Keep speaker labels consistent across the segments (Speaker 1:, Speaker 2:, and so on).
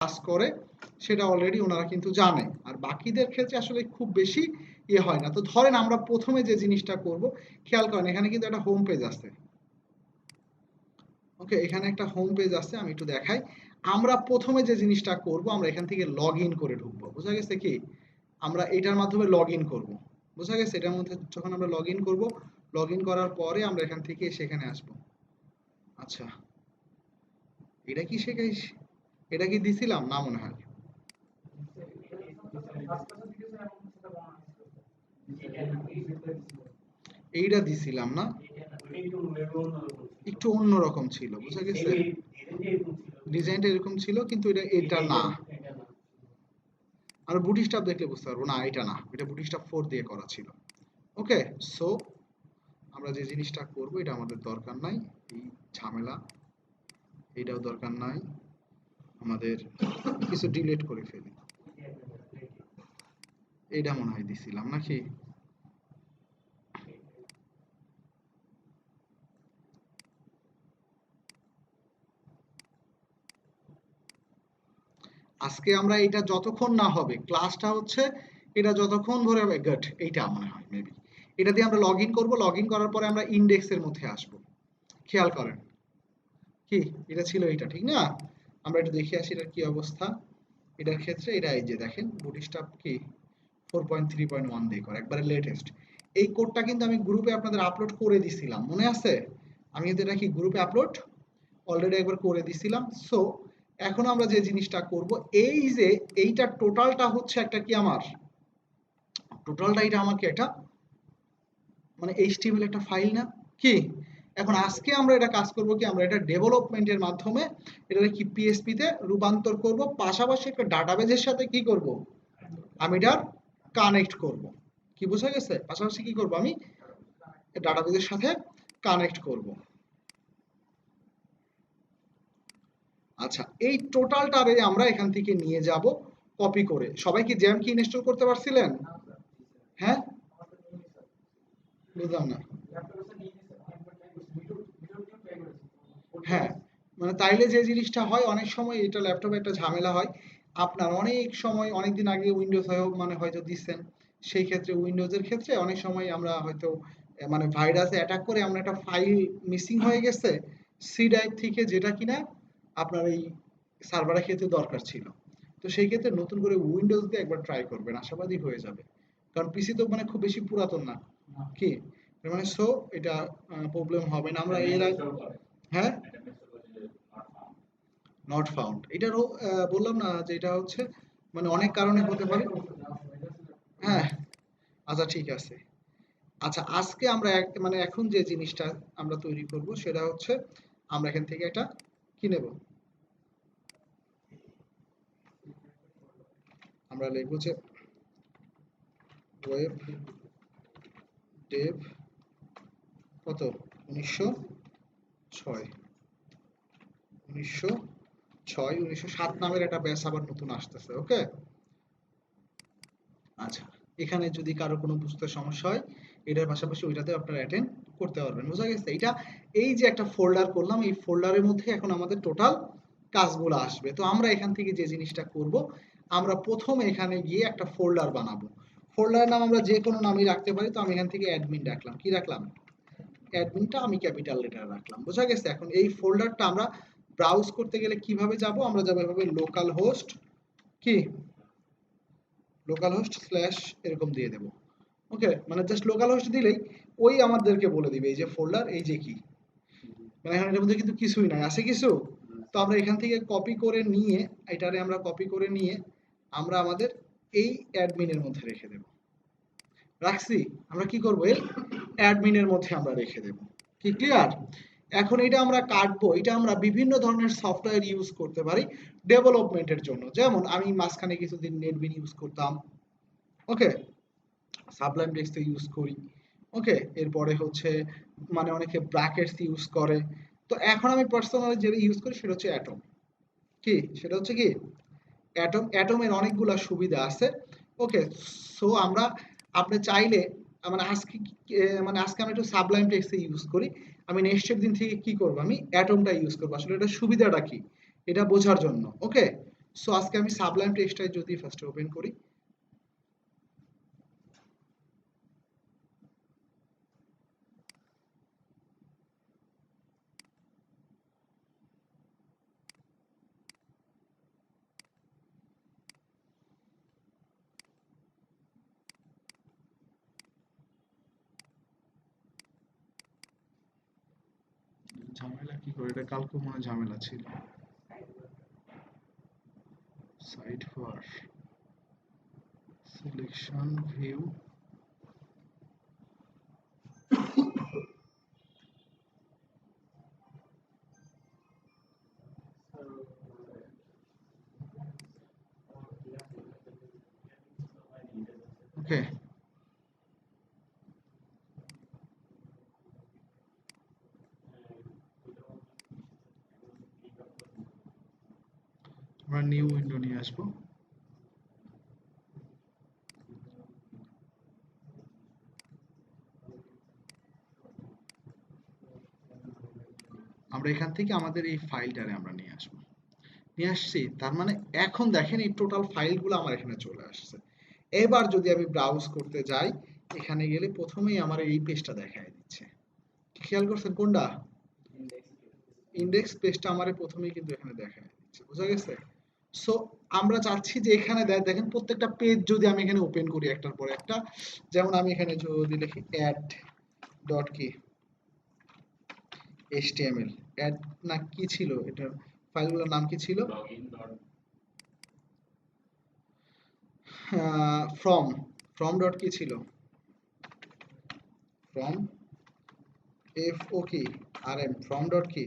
Speaker 1: কাজ করে সেটা অলরেডি ওনারা কিন্তু জানে, আর বাকিদের ক্ষেত্রে আসলে খুব বেশি ইয়ে হয় না। তো ধরেন আমরা প্রথমে যে জিনিসটা করব, খেয়াল করেন এখানে কিন্তু একটা হোম পেজ আছে। ওকে, এখানে একটা হোম পেজ আছে, আমি একটু দেখাই। আমরা প্রথমে যে জিনিসটা করব, আমরা এখান থেকে লগ ইন করে ঢুকবো, বোঝা গেছে কি? আমরা এটার মাধ্যমে লগ ইন করবো, বোঝা গেছে? এটার মধ্যে যখন আমরা লগ ইন করবো, লগ ইন করার পরে আমরা এখান থেকে সেখানে আসবো। আচ্ছা, এটা কি শেখাই, এটা কি দিছিলাম না মনে হয়? এইটা দিছিলাম না, একটু অন্যরকম ছিল, বুঝা গেছে? ডিজাইনটা এরকম ছিল কিন্তু এটা এটা না। আর বুটিস্টাপ দেখলে বুঝতে পারবো না, এটা না, এটা বুটিস্টাপ 4 দিয়ে করা ছিল। ওকে, সো আমরা যে জিনিসটা করব এটা আমাদের দরকার নাই, এই ঝামেলা, এটাও দরকার নাই, আমাদের কিছু ডিলিট করে ফেলি। এটা মনে হয় দিছিলাম নাকি? আজকে আমরা এটা যতক্ষণ না হবে, ক্লাসটা হচ্ছে এটা যতক্ষণ ধরে হবে, গুড, এইটা মনে হয় মেবি এটা দিয়ে আমরা লগ ইন করবো। লগ ইন করার পরে আমরা ইন্ডেক্সের মধ্যে আসবো, খেয়াল করেন কি এটা ছিল, এটা ঠিক না? আমরা একটু দেখে আসি এটার কি অবস্থা। এটার ক্ষেত্রে এটা এই যে দেখেন বুটস্ট্র্যাপ কি 4.3.1 দিয়ে করে, একবারে লেটেস্ট। এই কোডটা কিন্তু আমি গ্রুপে আপনাদের আপলোড করে দিছিলাম, মনে আছে? আমি কিন্তু এটা কি গ্রুপে আপলোড অলরেডি একবার করে দিছিলাম। সো এখন আমরা যে জিনিসটা করব, এই যে এইটা টোটালটা হচ্ছে একটা কি আমার টোটালটা, এটা আমাকে একটা মানে এইচটিএমএল একটা ফাইল না কি? এখন আজকে আমরা এটা কাজ করব কি, আমরা এটা ডেভেলপমেন্টের মাধ্যমে এটা কি পিএসপি তে রূপান্তর করব, পাশাপাশি একটা ডাটাবেজের সাথে কি করব, আমি এটা কানেক্ট করব। কি বোঝা গেছে? পাশাপাশি কি করব, আমি ডাটাবেজের সাথে কানেক্ট করব। আচ্ছা, এই টোটালটারে আমরা এখান থেকে নিয়ে যাব কপি করে। সবাই কি জ্যাম কি ইনস্টল করতে পারছিলেন? হ্যাঁ, বুঝলাম না। হ্যাঁ, মানে তাইলে যে জিনিসটা হয় অনেক সময়, এটা ল্যাপটপে একটা ঝামেলা হয়। আপনার অনেক সময় অনেকদিন আগে উইন্ডোজ মানে হয়তো দিচ্ছেন, সেই ক্ষেত্রে উইন্ডোজের ক্ষেত্রে অনেক সময় আমরা হয়তো মানে ভাইরাসে অ্যাটাক করে আমরা একটা ফাইল মিসিং হয়ে গেছে সি ড্রাইভ থেকে, যেটা কিনা আপনার এই সার্ভারের ক্ষেত্রে দরকার ছিল। তো সেই ক্ষেত্রে নতুন করে উইন্ডোজ দিয়ে একবার ট্রাই করবেন, আশাবাদী হয়ে যাবে। কারণ পিসি তো মানে খুব বেশি পুরাতন না কি, এর মানে সো এটা প্রবলেম হবে না। আমরা এর আগে, হ্যাঁ, নট ফাউন্ড এটারও বললাম না যে এটা হচ্ছে মানে অনেক কারণে হতে পারে। হ্যাঁ, আচ্ছা ঠিক আছে। আচ্ছা, আজকে আমরা মানে এখন যে জিনিসটা আমরা তৈরি করব সেটা হচ্ছে আমরা এখান থেকে একটা কি নেব, আমরা লিখব যে ওয়েব ডেভ কত 1906, 1907 নামের একটা ব্যাচ আবার নতুন আসতেছে। ওকে, আচ্ছা, এখানে যদি কারো কোনো বুঝতে সমস্যা হয়, এটার পাশাপাশি ওইটাতে আপনারা অ্যাটেন্ড করতে পারবেন, বোঝা গেছে? এটা এই যে একটা ফোল্ডার করলাম, এই ফোল্ডারের মধ্যে এখন আমাদের টোটাল কাজগুলো আসবে। তো আমরা এখান থেকে যে জিনিসটা করব, আমরা প্রথমে এখানে গিয়ে একটা ফোল্ডার বানাবো। ফোল্ডারের নাম আমরা যে কোনো নামই রাখতে পারি। তো আমি এখান থেকে অ্যাডমিন রাখলাম, কি রাখলাম, অ্যাডমিনটা আমি ক্যাপিটাল লেটার রাখলাম, বোঝা গেছে? এখন এই ফোল্ডারটা আমরা ব্রাউজ করতে গেলে কিভাবে যাব, আমরা যাবো এভাবে লোকাল হোস্ট কি লোকাল হোস্ট স্ল্যাশ এরকম দিয়ে দেবো। ওকে, মানে জাস্ট লোকাল হোস্ট দিলেই ওই আমাদেরকে বলে দিবে এই যে ফোল্ডার, এই যে কি, মানে এখন এটার মধ্যে কিন্তু কিছুই নাই, আছে কিছু? তো আমরা এখান থেকে কপি করে নিয়ে, এটারে আমরা কপি করে নিয়ে আমরা আমাদের এই অ্যাডমিনের মধ্যে রেখে দেব। রাখছি, আমরা কি করব, এই অ্যাডমিনের মধ্যে আমরা রেখে দেব। কি ক্লিয়ার? এখন এটা আমরা কাটবো, এটা আমরা বিভিন্ন ধরনের সফটওয়্যার ইউজ করতে পারি ডেভেলপমেন্টের জন্য। যেমন আমি মাঝখানে কিছুদিন নেটবিন ইউজ করতাম, ওকে, সাবলাইম টেক্সট ইউজ করি, ওকে, এরপরে হচ্ছে মানে অনেকে ব্র্যাকেটস ইউজ করে। তো এখন আমি পার্সোনালি যেটা ইউজ করি সেটা হচ্ছে অ্যাটম। কি সেটা হচ্ছে কি অ্যাটম, অ্যাটমের অনেকগুলা সুবিধা আছে। ওকে, সো আমরা আপনি চাইলে মানে আজকে মানে আজকে আমি একটু সাবলাইম টেক্সট ইউজ করি, আমি নেক্সটের দিন থেকে কি করব, আমি অ্যাটমটা ইউজ করবো। আসলে এটা সুবিধাটা কি এটা বোঝার জন্য। ওকে, সো আজকে আমি সাবলাইম টেক্সটাইল যদি ফার্স্ট ওপেন করি, ঝামেলা কি করে, এটা কালকে মনে হয় ঝামেলা ছিল। সাইট ফর সিলেকশন ভিউ, ওকে আমরা নিউ উইন্ডো নিয়ে আসবো। আমরা এখান থেকে আমাদের এই ফাইলটারে আমরা নিয়ে আসবো, নিয়ে আসছি। তার মানে এখন দেখেন এই টোটাল ফাইলগুলো আমার এখানে চলে আসছে। এবার যদি আমি ব্রাউজ করতে যাই, এখানে গেলে প্রথমেই আমার এই পেজটা দেখায় দিচ্ছে। খেয়াল করছেন কোনটা? ইন্ডেক্স পেজটা আমার প্রথমেই কিন্তু এখানে দেখায় দিচ্ছে, বুঝা গেছে? সো আমরা চাচ্ছি যে এখানে দেখেন প্রত্যেকটা পেজ যদি আমি এখানে ওপেন করি একটার পর একটা, যেমন আমি এখানে যদি লিখি অ্যাড ডট কি এইচটিএমএল, অ্যাড না কি ছিল এটার ফাইলগুলোর নাম কি ছিল? ফ্রম, ফ্রম ডট কি ছিল? ফ্রম এফ ও কি আর এম, ফ্রম ডট কি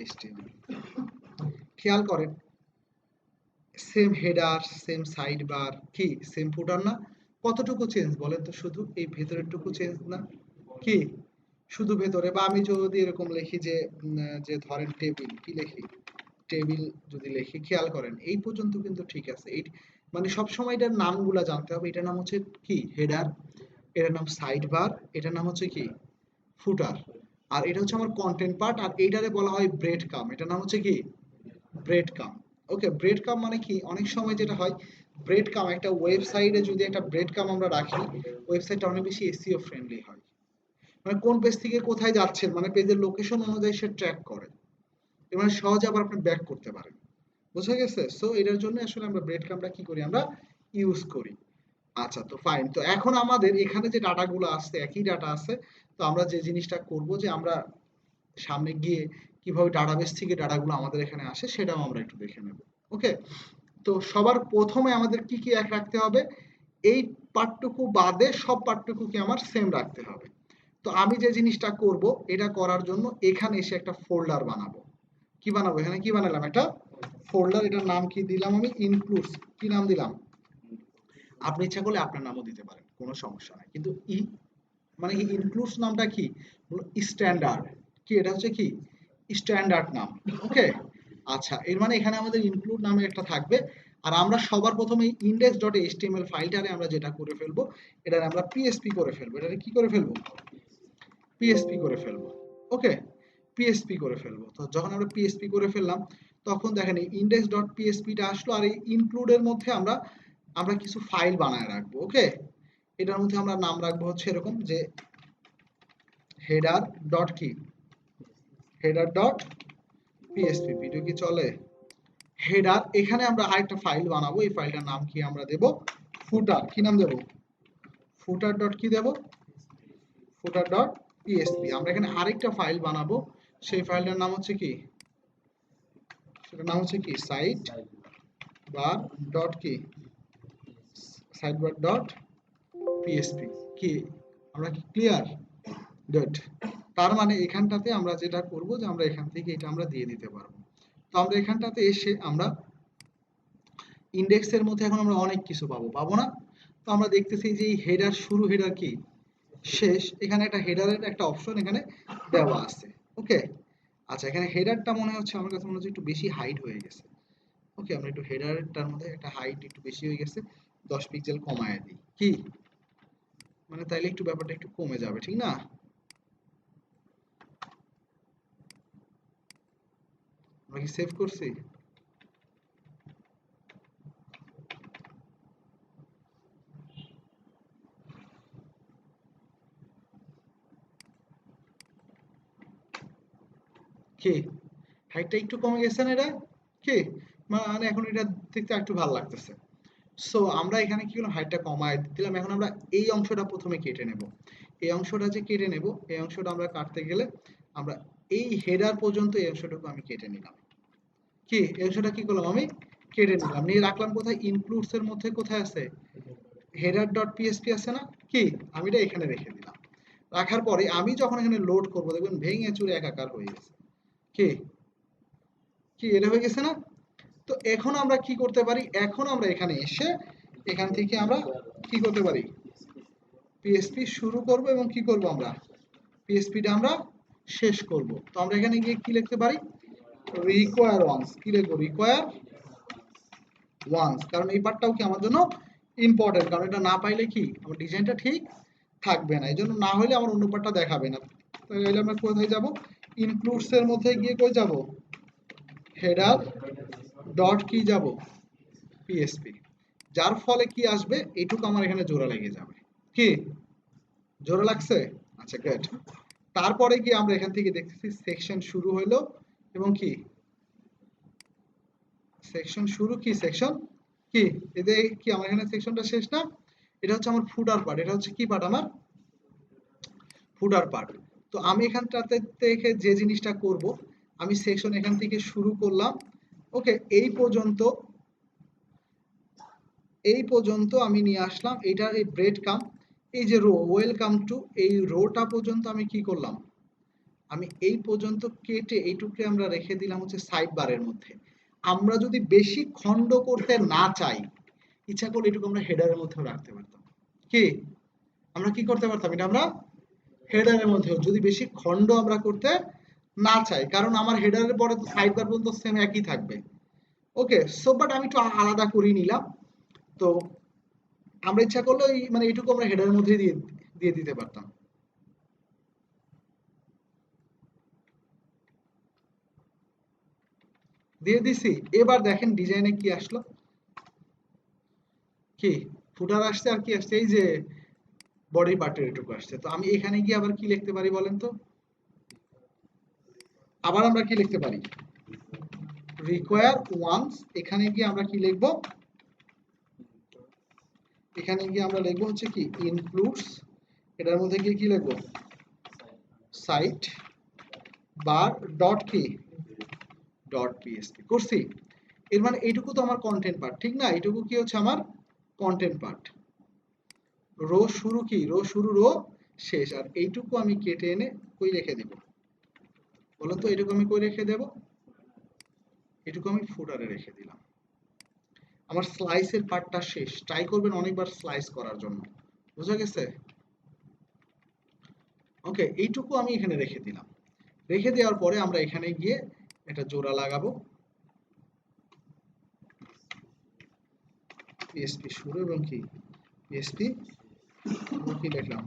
Speaker 1: এইচটিএমএল। খেয়াল করেন same header, same side bar, কি সেম ফুটার না? কতটুকু চেঞ্জ বলেন তো, শুধু এই ভেতরেরটুকু চেঞ্জ না কি? শুধু ভেতরে। বা আমি যদি এরকম লিখি যে যে ধরেন টেবিল, কি লিখি টেবিল যদি লিখি, খেয়াল করেন এই পর্যন্ত কিন্তু ঠিক আছে। এই মানে সবসময় এটার নামগুলা জানতে হবে। এটার নাম হচ্ছে কি হেডার, এটার নাম সাইড বার, এটার নাম হচ্ছে কি ফুটার, আর এটা হচ্ছে আমার কন্টেন্ট পার্ট, আর এইটারে বলা হয় ব্রেড কাম, এটার নাম হচ্ছে কি ব্রেড কাম। ওকে, ব্রেড কাম মানে কি, অনেক সময় যেটা হয় ব্রেড কাম একটা ওয়েবসাইটে যদি একটা ব্রেড কাম আমরা রাখি, ওয়েবসাইটটা অনেক বেশি এসইও ফ্রেন্ডলি হয়। মানে কোন পেজ থেকে কোথায় যাচ্ছেন, মানে পেজের লোকেশন অনুযায়ী সে ট্র্যাক করে, এর মানে সহজে আবার আপনি ব্যাক করতে পারেন। বুঝা গেছে? সো এটার জন্য আসলে আমরা ব্রেড কামটা কি করি, আমরা ইউজ করি। আচ্ছা, তো ফাইন। তো এখন আমাদের এখানে যে ডাটাগুলো আছে একই ডাটা আছে। তো আমরা যে জিনিসটা করব যে আমরা সামনে গিয়ে কিভাবে ডাটাবেস থেকে ডাটাগুলো আমাদের এখানে আসে সেটাও আমরা একটু দেখে নেব। ওকে, তো সবার প্রথমে আমাদের কি কি এক রাখতে হবে, এই পার্টটুকু বাদে সব পার্টটুকু কি আমার সেম রাখতে হবে। তো আমি যে জিনিসটা করব, এটা করার জন্য এখানে এসে একটা ফোল্ডার বানাবো। কি বানাবো, এখানে কি বানালাম, একটা ফোল্ডার। এটার নাম কি দিলাম আমি, ইনক্লুডস। কি নাম দিলাম? আপনি ইচ্ছা করলে আপনার নামও দিতে পারেন, কোনো সমস্যা নাই। কিন্তু মানে কি ইনক্লুডস নামটা কি স্ট্যান্ডার্ড, কি এটা হচ্ছে কি স্ট্যান্ডার্ড নাম। ওকে, আচ্ছা, এর মানে এখানে আমাদের ইনক্লুড নামে একটা থাকবে। আর আমরা সবার প্রথমে ইন্ডেক্স ডট এইচটিএমএল ফাইলটারে আমরা যেটা করে ফেলবো, এটা আমরা পিএসপি করে ফেলবো। এটা কি করে ফেলবো? পিএসপি করে ফেলবো। ওকে, পিএসপি করে ফেলবো। তো যখন আমরা পিএসপি করে ফেললাম, তখন দেখেন এই ইন্ডেক্স ডট পিএসপিটা আসলো, আর এই ইনক্লুডের মধ্যে আমরা আমরা কিছু ফাইল বানায় রাখবো। ওকে, এটার মধ্যে আমরা নাম রাখবো হচ্ছে এরকম যে হেডার ডট কি হেডার ডট পিএসপি। ভিডিও কি চলে? হেডার, এখানে আমরা আরেকটা ফাইল বানাবো। এই ফাইলটার নাম কি আমরা দেব? ফুটার। কি নাম দেব? ফুটার ডট কি দেব? ফুটার ডট পিএসপি। আমরা এখানে আরেকটা ফাইল বানাবো, সেই ফাইলটার নাম হচ্ছে কি, সেটার নাম হচ্ছে কি সাইট বার ডট কি সাইট বার ডট পিএসপি। কি আমরা কি ক্লিয়ার? গুড। তার মানে এখানটাতে আমরা যেটা করব যে আমরা এখান থেকে এটা আমরা দিয়ে দিতে পারবো। তো আমরা এখানটাতে এসে আমরা ইন্ডেক্সের মধ্যে এখন আমরা অনেক কিছু পাবো, পাবো না? তো আমরা দেখতেছি যে এই হেডার শুরু, হেডার কি শেষ, এখানে একটা হেডারের একটা অপশন এখানে দেওয়া আছে। ওকে, আচ্ছা, এখানে হেডারটা মনে হচ্ছে আমার কাছে মনে হচ্ছে একটু বেশি হাইট হয়ে গেছে। ওকে, আমরা একটু হেডারটার মধ্যে একটা হাইট একটু বেশি হয়ে গেছে, 10 পিক্সেল কমায় দিই। কি মানে তাইলে একটু ব্যাপারটা একটু কমে যাবে, ঠিক না? আমরা কি সেভ করছি? কি হাইটটা একটু কমে গেছে না এটা? কি মানে এখন এটা দেখতে একটু ভালো লাগতেছে। সো আমরা এখানে কি করলাম, হাইটটা কমায় দিলাম। এখন আমরা এই অংশটা প্রথমে কেটে নেব। এই অংশটা যে কেটে নেব, এই অংশটা আমরা কাটতে গেলে আমরা এই হেডার পর্যন্ত এই অংশটুকু আমি কেটে নিলাম। কি এই অংশটা কি করলাম, আমি কেটে নিলাম, নিয়ে রাখলাম কোথায়, ইনক্লুডস এর মধ্যে কোথায় আছে, হেডার ডট পিএসপি আছে না, কি আমি এটা এখানে রেখে দিলাম। রাখার পরে আমি যখন এখানে লোড করব দেখবেন ভেঙে চুরে একাকার হয়ে গেছে। কি কি এটা হয়ে গেছে না? তো এখন আমরা কি করতে পারি, এখন আমরা এখানে এসে এখান থেকে আমরা কি করতে পারি, পিএসপি শুরু করব এবং কি করব, আমরা পিএসপিটা আমরা শেষ করব। তো আমরা এখানে গিয়ে কি লিখতে পারি, রিকোয়ার ওয়ান্স, কি লিখবো, রিকোয়ার ওয়ান্স, কারণ এই পার্টটাও কি আমার জন্য ইম্পর্টেন্ট, কারণ এটা না পাইলে কি আমার ডিজাইনটা ঠিক থাকবে না, এই জন্য না হলে আমার অন্য পার্টটা দেখাবে না। তাহলে আমরা কোথায় যাব, ইনক্লুডস এর মধ্যে গিয়ে কই যাব, হেডার ডট কি যাব, পিএসপি, যার ফলে কি আসবে, এইটুকু আমার এখানে জোড়া লেগে যাবে। কি জোড়া লাগছে? আচ্ছা গুড। তারপরে কি আমরা এখান থেকে দেখতেছি সেকশন শুরু হইলো এবং কি সেকশন শুরু, কি সেকশন কি এতে কি আমার এখানে সেকশনটা শেষ না, এটা হচ্ছে আমার ফুটার পার্ট, এটা হচ্ছে কি পার্ট, আমার ফুটার পার্ট। তো আমি এখানটাতে থেকে যে জিনিসটা করব, আমি সেকশন এখান থেকে শুরু করলাম, ওকে এই পর্যন্ত আমি নিয়ে আসলাম, এইটা এই ব্রেড কাম, এই যে রো, ওয়েলকাম টু, এই রোটা পর্যন্ত আমি কি করলাম, আমি এই পর্যন্ত কেটে এইটুকু আমরা রেখে দিলাম হচ্ছে সাইড বারের মধ্যে। আমরা যদি বেশি খণ্ড করতে না চাই, ইচ্ছা করলে এটুকু আমরা হেডারের মধ্যেও রাখতে পারতাম। কি আমরা কি করতে পারতাম, এটা আমরা হেডারের মধ্যেও, যদি বেশি খণ্ড আমরা করতে না চাই, কারণ আমার হেডারের পরে তো সাইড বার পর্যন্ত সেম একই থাকবে। ওকে সো বাট আমি একটু আলাদা করে নিলাম। তো আমরা ইচ্ছা করলে মানে এইটুকু আমরা হেডারের মধ্যে দিয়ে দিয়ে দিতে পারতাম। দিয়ে দিছি। এবার দেখেন ডিজাইনে কি আসলো, কি ফুটার আসছে আর কি আসছে, এই যে বডি পার্টের এটুকু আসছে। তো আমি এখানে গিয়ে আবার কি লিখতে পারি বলেন তো, আবার আমরা কি লিখতে পারি, রিকোয়ার ওয়ান্স, এখানে গিয়ে আমরা কি লিখবো, এখানে গিয়ে আমরা লিখবো হচ্ছে কি ইনক্লুডস, এটার মধ্যে গিয়ে কি লিখবো, সাইট বার ডট কি ডট পিএসপি করছি। এর মানে এইটুকু তো আমার কন্টেন্ট পার্ট, ঠিক না, এইটুকু কি হচ্ছে আমার কন্টেন্ট পার্ট, রো শুরু কি রো শুরু রো শেষ, আর এইটুকু আমি কেটে এনে কই রেখে দেব বলুন তো, এইটুকু আমি কই রেখে দেব, এটুকু আমি ফুটারে রেখে দিলাম। আমার স্লাইসের পার্টটা শেষ, ট্রাই করবেন অনেকবার স্লাইস করার জন্য, বুঝা গেছে? ওকে এইটুকু আমি এখানে রেখে দিলাম। রেখে দেওয়ার পরে আমরা এখানে গিয়ে একটা জোড়া লাগাবো, পিএসপি শুরু এবং কি পিএসপি কি লিখলাম,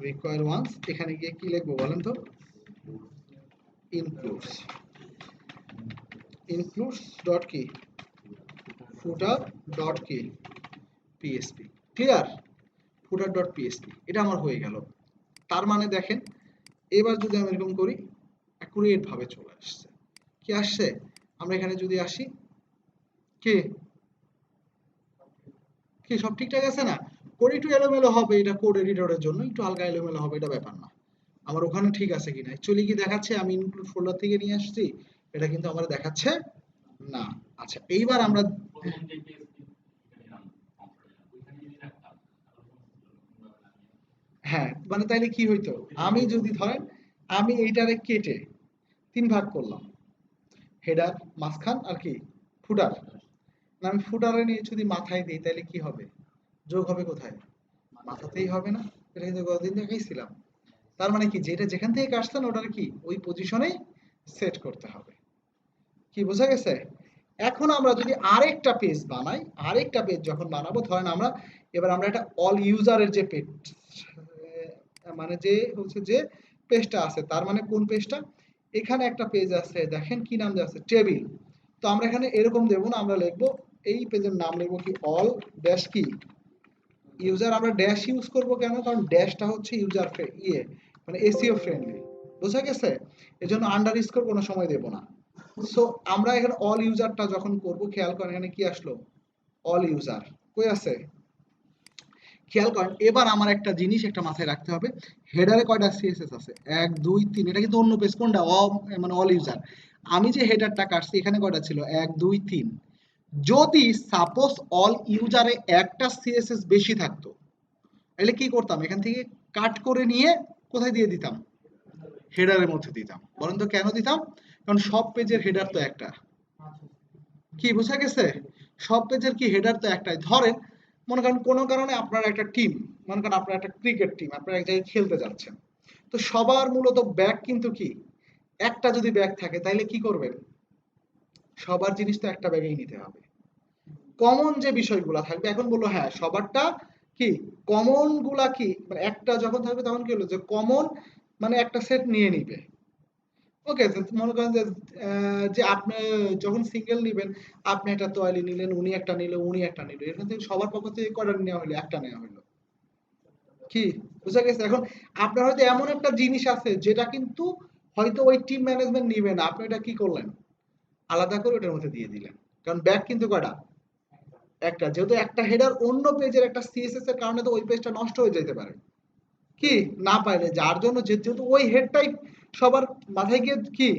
Speaker 1: রিকোয়ার ওয়ান্স, এখানে গিয়ে কি লিখবো বলেন তো, ইনক্লুডস, ইনক্লুডস ডট কি ফুটার ডট কি পিএসপি, ক্লিয়ার, ফুটার ডট পিএসপি, এটা আমার হয়ে গেল। তার মানে দেখেন এবার যদি আমি এরকম করি, অ্যাকুরেট ভাবে চলে আসছে। কি আসছে, আমরা এখানে যদি আসি, কি কি সব ঠিকঠাক আছে না, কোড একটু এলোমেলো হবে, এটা কোড এডিটরের জন্য একটু হালকা এলোমেলো হবে, এটা ব্যাপার না। আমার ওখানে ঠিক আছে কিনা অ্যাকচুয়ালি কি দেখাচ্ছে, আমি ইনক্লুড ফোল্ডার থেকে নিয়ে আসছি, এটা কিন্তু আমার দেখাচ্ছে না। আচ্ছা এইবার আমরা, হ্যাঁ মানে তাইলে কি হইতো, আমি যদি ধরেন আমি এইটারে কেটে তিন ভাগ করলাম, হেডার মাঝখান আর কি ফুটার, না আমি ফুটারে নিয়ে যদি মাথায় দিই তাহলে কি হবে, যোগ হবে কোথায়, মাথাতেই হবে না, এটা কিন্তু গতদিন দেখাইছিলাম। তার মানে কি যেটা যেখান থেকে কাটছেন ওটার কি ওই পজিশনেই সেট করতে হবে। কি বোঝা গেছে? এখন আমরা যদি আরেকটা পেজ বানাই, আরেকটা পেজ যখন বানাবো, ধরেন আমরা এবার আমরা একটা অল ইউজারের যে পেজ, মানে যে হচ্ছে যে পেজটা আছে, তার মানে কোন পেজটা, এখানে একটা পেজ আছে দেখেন কি নাম দেওয়া আছে, টেবিল। তো আমরা এখানে এরকম দেবো না, আমরা লিখবো এই পেজের নাম লিখবো কি অল ড্যাশ কি ইউজার। আমরা ড্যাশ ইউজ করব কেন, কারণ ড্যাশটা হচ্ছে ইউজার ইয়ে মানে এসইও ফ্রেন্ডলি। বোঝা গেছে? এজন্য আন্ডারস্কোর কোনো সময় দেব না। সো আমরা এখানে অল ইউজারটা যখন করব, খেয়াল করেন এখানে কি আসলো, অল ইউজার কই আছে, খেয়াল করেন। এবার আমার একটা জিনিস একটা মাথায় রাখতে হবে, হেডারে কয়টা সিএসএস আছে, 1 2 3, এটা কিন্তু অন্য পেজ, কোনটা মানে অল ইউজার। আমি যে হেডারটা কাটছি এখানে কয়টা ছিল, 1 2 3। যদি সাপোজ অল ইউজারে একটা সিএসএস বেশি থাকতো, তাহলে কি করতাম, এখান থেকে কাট করে নিয়ে কোথায় দিয়ে দিতাম, হেডারের মধ্যে দিতাম। বলেন তো কেন দিতাম? কারণ সব পেজের হেডার তো একটা। কি বোঝা গেছে? সব পেজের কি হেডার তো একটাই। ধরেন মনে করেন কোনো কারণে আপনার একটা টিম, মনে করেন আপনার একটা ক্রিকেট টিম, আপনারা এক জায়গায় খেলতে যাচ্ছেন, তো সবার মূলত ব্যাগ কিন্তু কি একটা, যদি ব্যাগ থাকে তাহলে কি করবেন, সবার জিনিস তো একটা ব্যাগেই নিতে হবে। কমন যে বিষয়গুলা থাকবে, এখন বললো হ্যাঁ সবারটা কি, কমন গুলা কি, মানে একটা যখন থাকবে তখন কি হলো যে কমন মানে একটা সেট নিয়ে নিবে। ওকে, মনে করেন যে যে আপনি যখন সিঙ্গেল নিবেন, আপনি একটা তোয়ালি নিলেন, উনি একটা নিল, উনি একটা নিল, এখান থেকে সবার পক্ষ থেকে কয়টা নেওয়া হলো, একটা নেওয়া হলো। কি বুঝা গেছে? এখন আপনার হয়তো এমন একটা জিনিস আছে যেটা কিন্তু হয়তো ওই টিম ম্যানেজমেন্ট নিবে না, আপনি এটা কি করলেন, আলাদা করে ওটার মধ্যে দিয়ে দিলেন। কারণ ব্যাগ কিন্তু কয়টা, একটা, যেহেতু একটা হেডার অন্য পেজের একটা সিএসএস এর কারণে তো ওই পেজটা নষ্ট হয়ে যেতে পারে। কি না পাইলে, যার জন্য যেহেতু ওই হেডটাই সবার মাথায় গিয়ে কি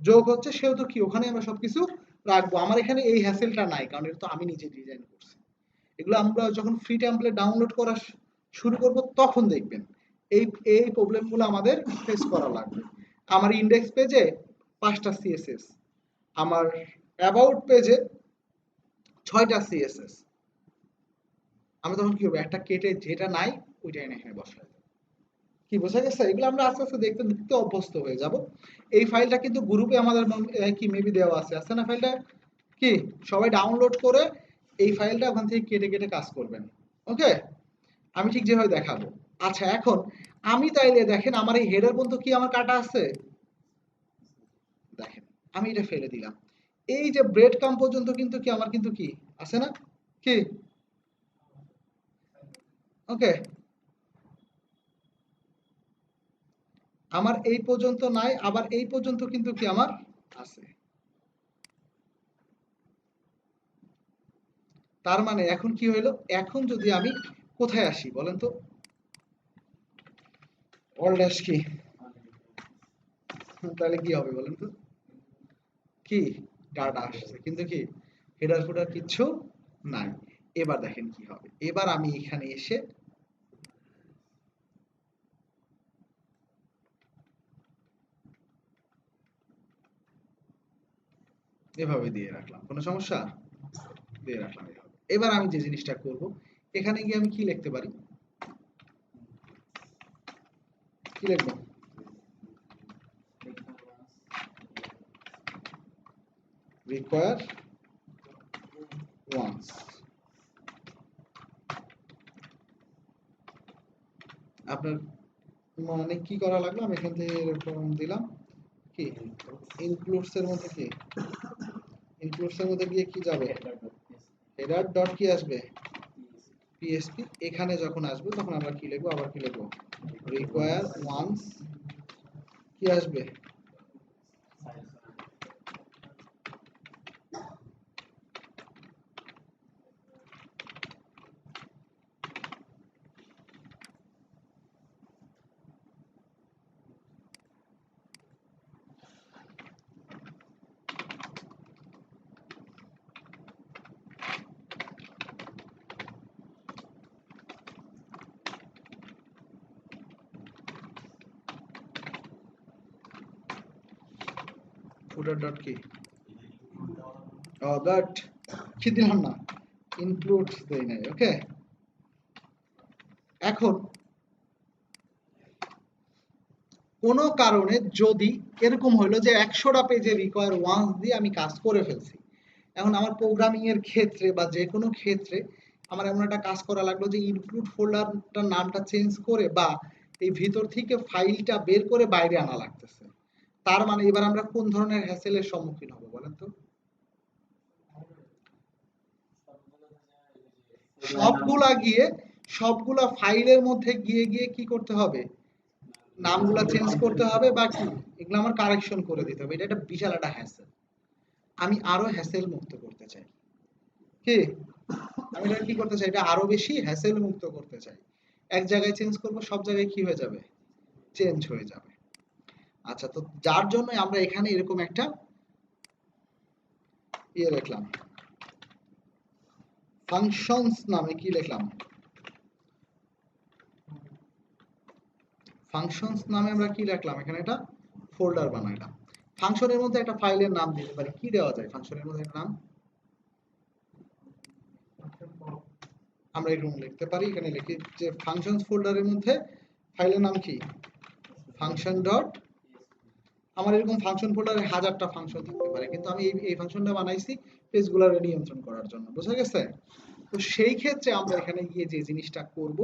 Speaker 1: যোগ হচ্ছে, সেহেতু কি ওখানে আমরা সবকিছু রাখবো। আমার এখানে এই হ্যাসেলটা নাই, কারণ এটা তো আমি নিজে ডিজাইন করছি। এগুলো আমরা যখন ফ্রি টেমপ্লেট ডাউনলোড করা শুরু করব তখন দেখবেন এই এই প্রবলেমগুলো আমাদের ফেস করা লাগবে। আমার ইন্ডেক্স পেজে 5টা সিএসএস, আমার অ্যাবাউট পেজে 6টা সিএসএস। আমি তখন কি হবে, একটা কেটে যেটা নাই ওইটা এনে এখানে বসাই দেব। কি বোঝা গেছে? এগুলো আমরা আস্তে আস্তে দেখতে দেখতে অভ্যস্ত হয়ে যাব। এই ফাইলটা কিন্তু গ্রুপে আমাদের কি মেবি দেওয়া আছে, আছে না ফাইলটা? কি সবাই ডাউনলোড করে এই ফাইলটা ওখান থেকে কেটে কেটে কাজ করবেন। ওকে, আমি ঠিক যেভাবে দেখাবো। আচ্ছা, এখন আমি তাইলে দেখেন আমার এই হেডার পর্যন্ত কি আমার কাটা আছে, দেখেন আমি এটা ফেলে দিলাম। এই যে ব্রেড কাম পর্যন্ত কিন্তু কি আমার কিন্তু কি আছে না, কি ওকে, আমার এই পর্যন্ত নাই, আবার এই পর্যন্ত কিন্তু কি আমার আছে। তার মানে এখন কি হইলো, এখন যদি আমি কোথায় আসি বলেন তো, অল ড্যাশ কি, তাহলে কি হবে বলেন তো, কি ডাটা আসছে কিন্তু কি হেডার ফুডার কিচ্ছু নাই। এবার দেখেন কি হবে, এবার আমি এখানে এসে এভাবে দিয়ে রাখলাম, কোনো সমস্যা, দিয়ে রাখলাম এভাবে। এবার আমি যে জিনিসটা করব, এখানে গিয়ে আমি কি লিখতে পারি, কি লিখবো, require once। আপনার মানে কি করা লাগলো, আমি এখান থেকে এরকম দিলাম, কি ইনক্লুডস এর মধ্যে, কি ইনক্লুডস এর মধ্যে গিয়ে কি যাবে, হেডার ডট কি আসবে, পিএসপি। এখানে যখন আসবে তখন আমরা কি লিখবো, আবার কি লিখবো, require once, কি আসবে, ফুটার ডট কি, বাট কি দিলাম না, ইনক্লুড দেই নাই। ওকে, এখন কোনো কারণে যদি এরকম হইলো যে 100টা পেজে রিকোয়ার ওয়ান্স দিয়ে আমি কাজ করে ফেলছি, এখন আমার প্রোগ্রামিং এর ক্ষেত্রে বা যে কোনো ক্ষেত্রে আমার এমন একটা কাজ করা লাগলো যে ইনক্লুড ফোল্ডারটার নামটা চেঞ্জ করে বা এই ভিতর থেকে ফাইলটা বের করে বাইরে আনা লাগতেছে। তার মানে এবার আমরা কোন ধরনের হ্যাসেলের সম্মুখীন হব বলেন তো, সবগুলা গিয়ে সবগুলা ফাইলের মধ্যে গিয়ে গিয়ে কি করতে হবে, নামগুলো চেঞ্জ করতে হবে বা কি এগুলো আমার কারেকশন করে দিতে হবে, এটা একটা বিশাল একটা হ্যাসেল। আমি আরো হ্যাসেল মুক্ত করতে চাই, কি আমি এটা কি করতে চাই, এটা আরো বেশি হ্যাসেল মুক্ত করতে চাই। এক জায়গায় চেঞ্জ করব, সব জায়গায় কি হয়ে যাবে, চেঞ্জ হয়ে যাবে। আচ্ছা, তো যার জন্য আমরা এখানে এরকম একটা ইয়ে লিখলাম, ফাংশনস নামে কি লিখলাম, ফাংশনস নামে আমরা কি লিখলাম, এখানে একটা ফোল্ডার বানাইলাম। ফাংশনের মধ্যে একটা ফাইলের নাম দিতে পারি, কি দেওয়া যায় ফাংশনের মধ্যে একটা নাম, আমরা এরকম লিখতে পারি, এখানে লিখি যে ফাংশনস ফোল্ডারের মধ্যে ফাইলের নাম কি, ফাংশন ডট, আমার এরকম ফাংশন ফোল্ডারে হাজারটা ফাংশন থাকতে পারে, কিন্তু আমি এই ফাংশনটা বানাইছি পেজগুলোরে নিয়ন্ত্রণ করার জন্য, বোঝা গেছে? তো সেই ক্ষেত্রে আমরা এখানে গিয়ে যে জিনিসটা করব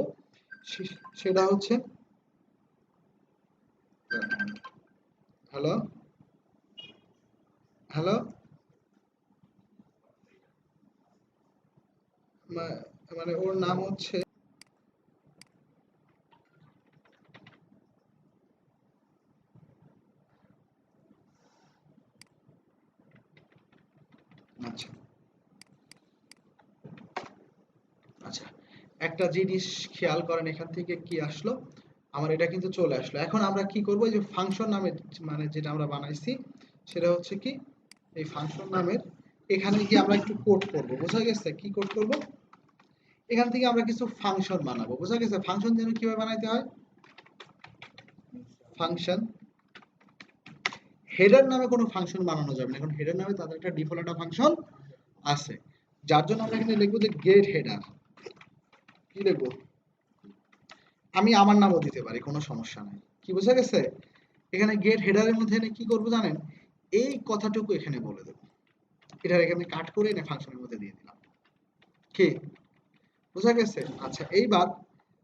Speaker 1: সেটা হচ্ছে, হ্যালো হ্যালো, মানে ওর নাম হচ্ছে, আচ্ছা আচ্ছা, একটা জিনিস খেয়াল করেন, এখান থেকে কি আসলো, আমার এটা কিন্তু চলে আসলো। এখন আমরা কি করব, এই যে ফাংশন নামে মানে যেটা আমরা বানাইছি সেটা হচ্ছে কি, এই ফাংশন নামের এখানে গিয়ে আমরা একটু কোড করব, বোঝা গেছে? কি কোড করব, এখান থেকে আমরা কিছু ফাংশন বানাবো, বোঝা গেছে? ফাংশন যেন কিভাবে বানাইতে হয়, ফাংশন হেডার নামে কোনো ফাংশন বানানো যাবে না, কারণ হেডার নামে তাদের একটা ডিফল্ট একটা ফাংশন আছে, যার জন্য আমরা এখানে লিখবো যে গেট হেডার। কি লিখবো, আমি আমার নামও দিতে পারি, কোনো সমস্যা নাই, কি বোঝা গেছে? এখানে গেট হেডারের মধ্যে এনে কি করব জানেন, এই কথাটুকু এখানে বলে দেব, এটা এখানে কাট করে এনে ফাংশনের মধ্যে দিয়ে দিলাম, কি বোঝা গেছে? আচ্ছা, এইবার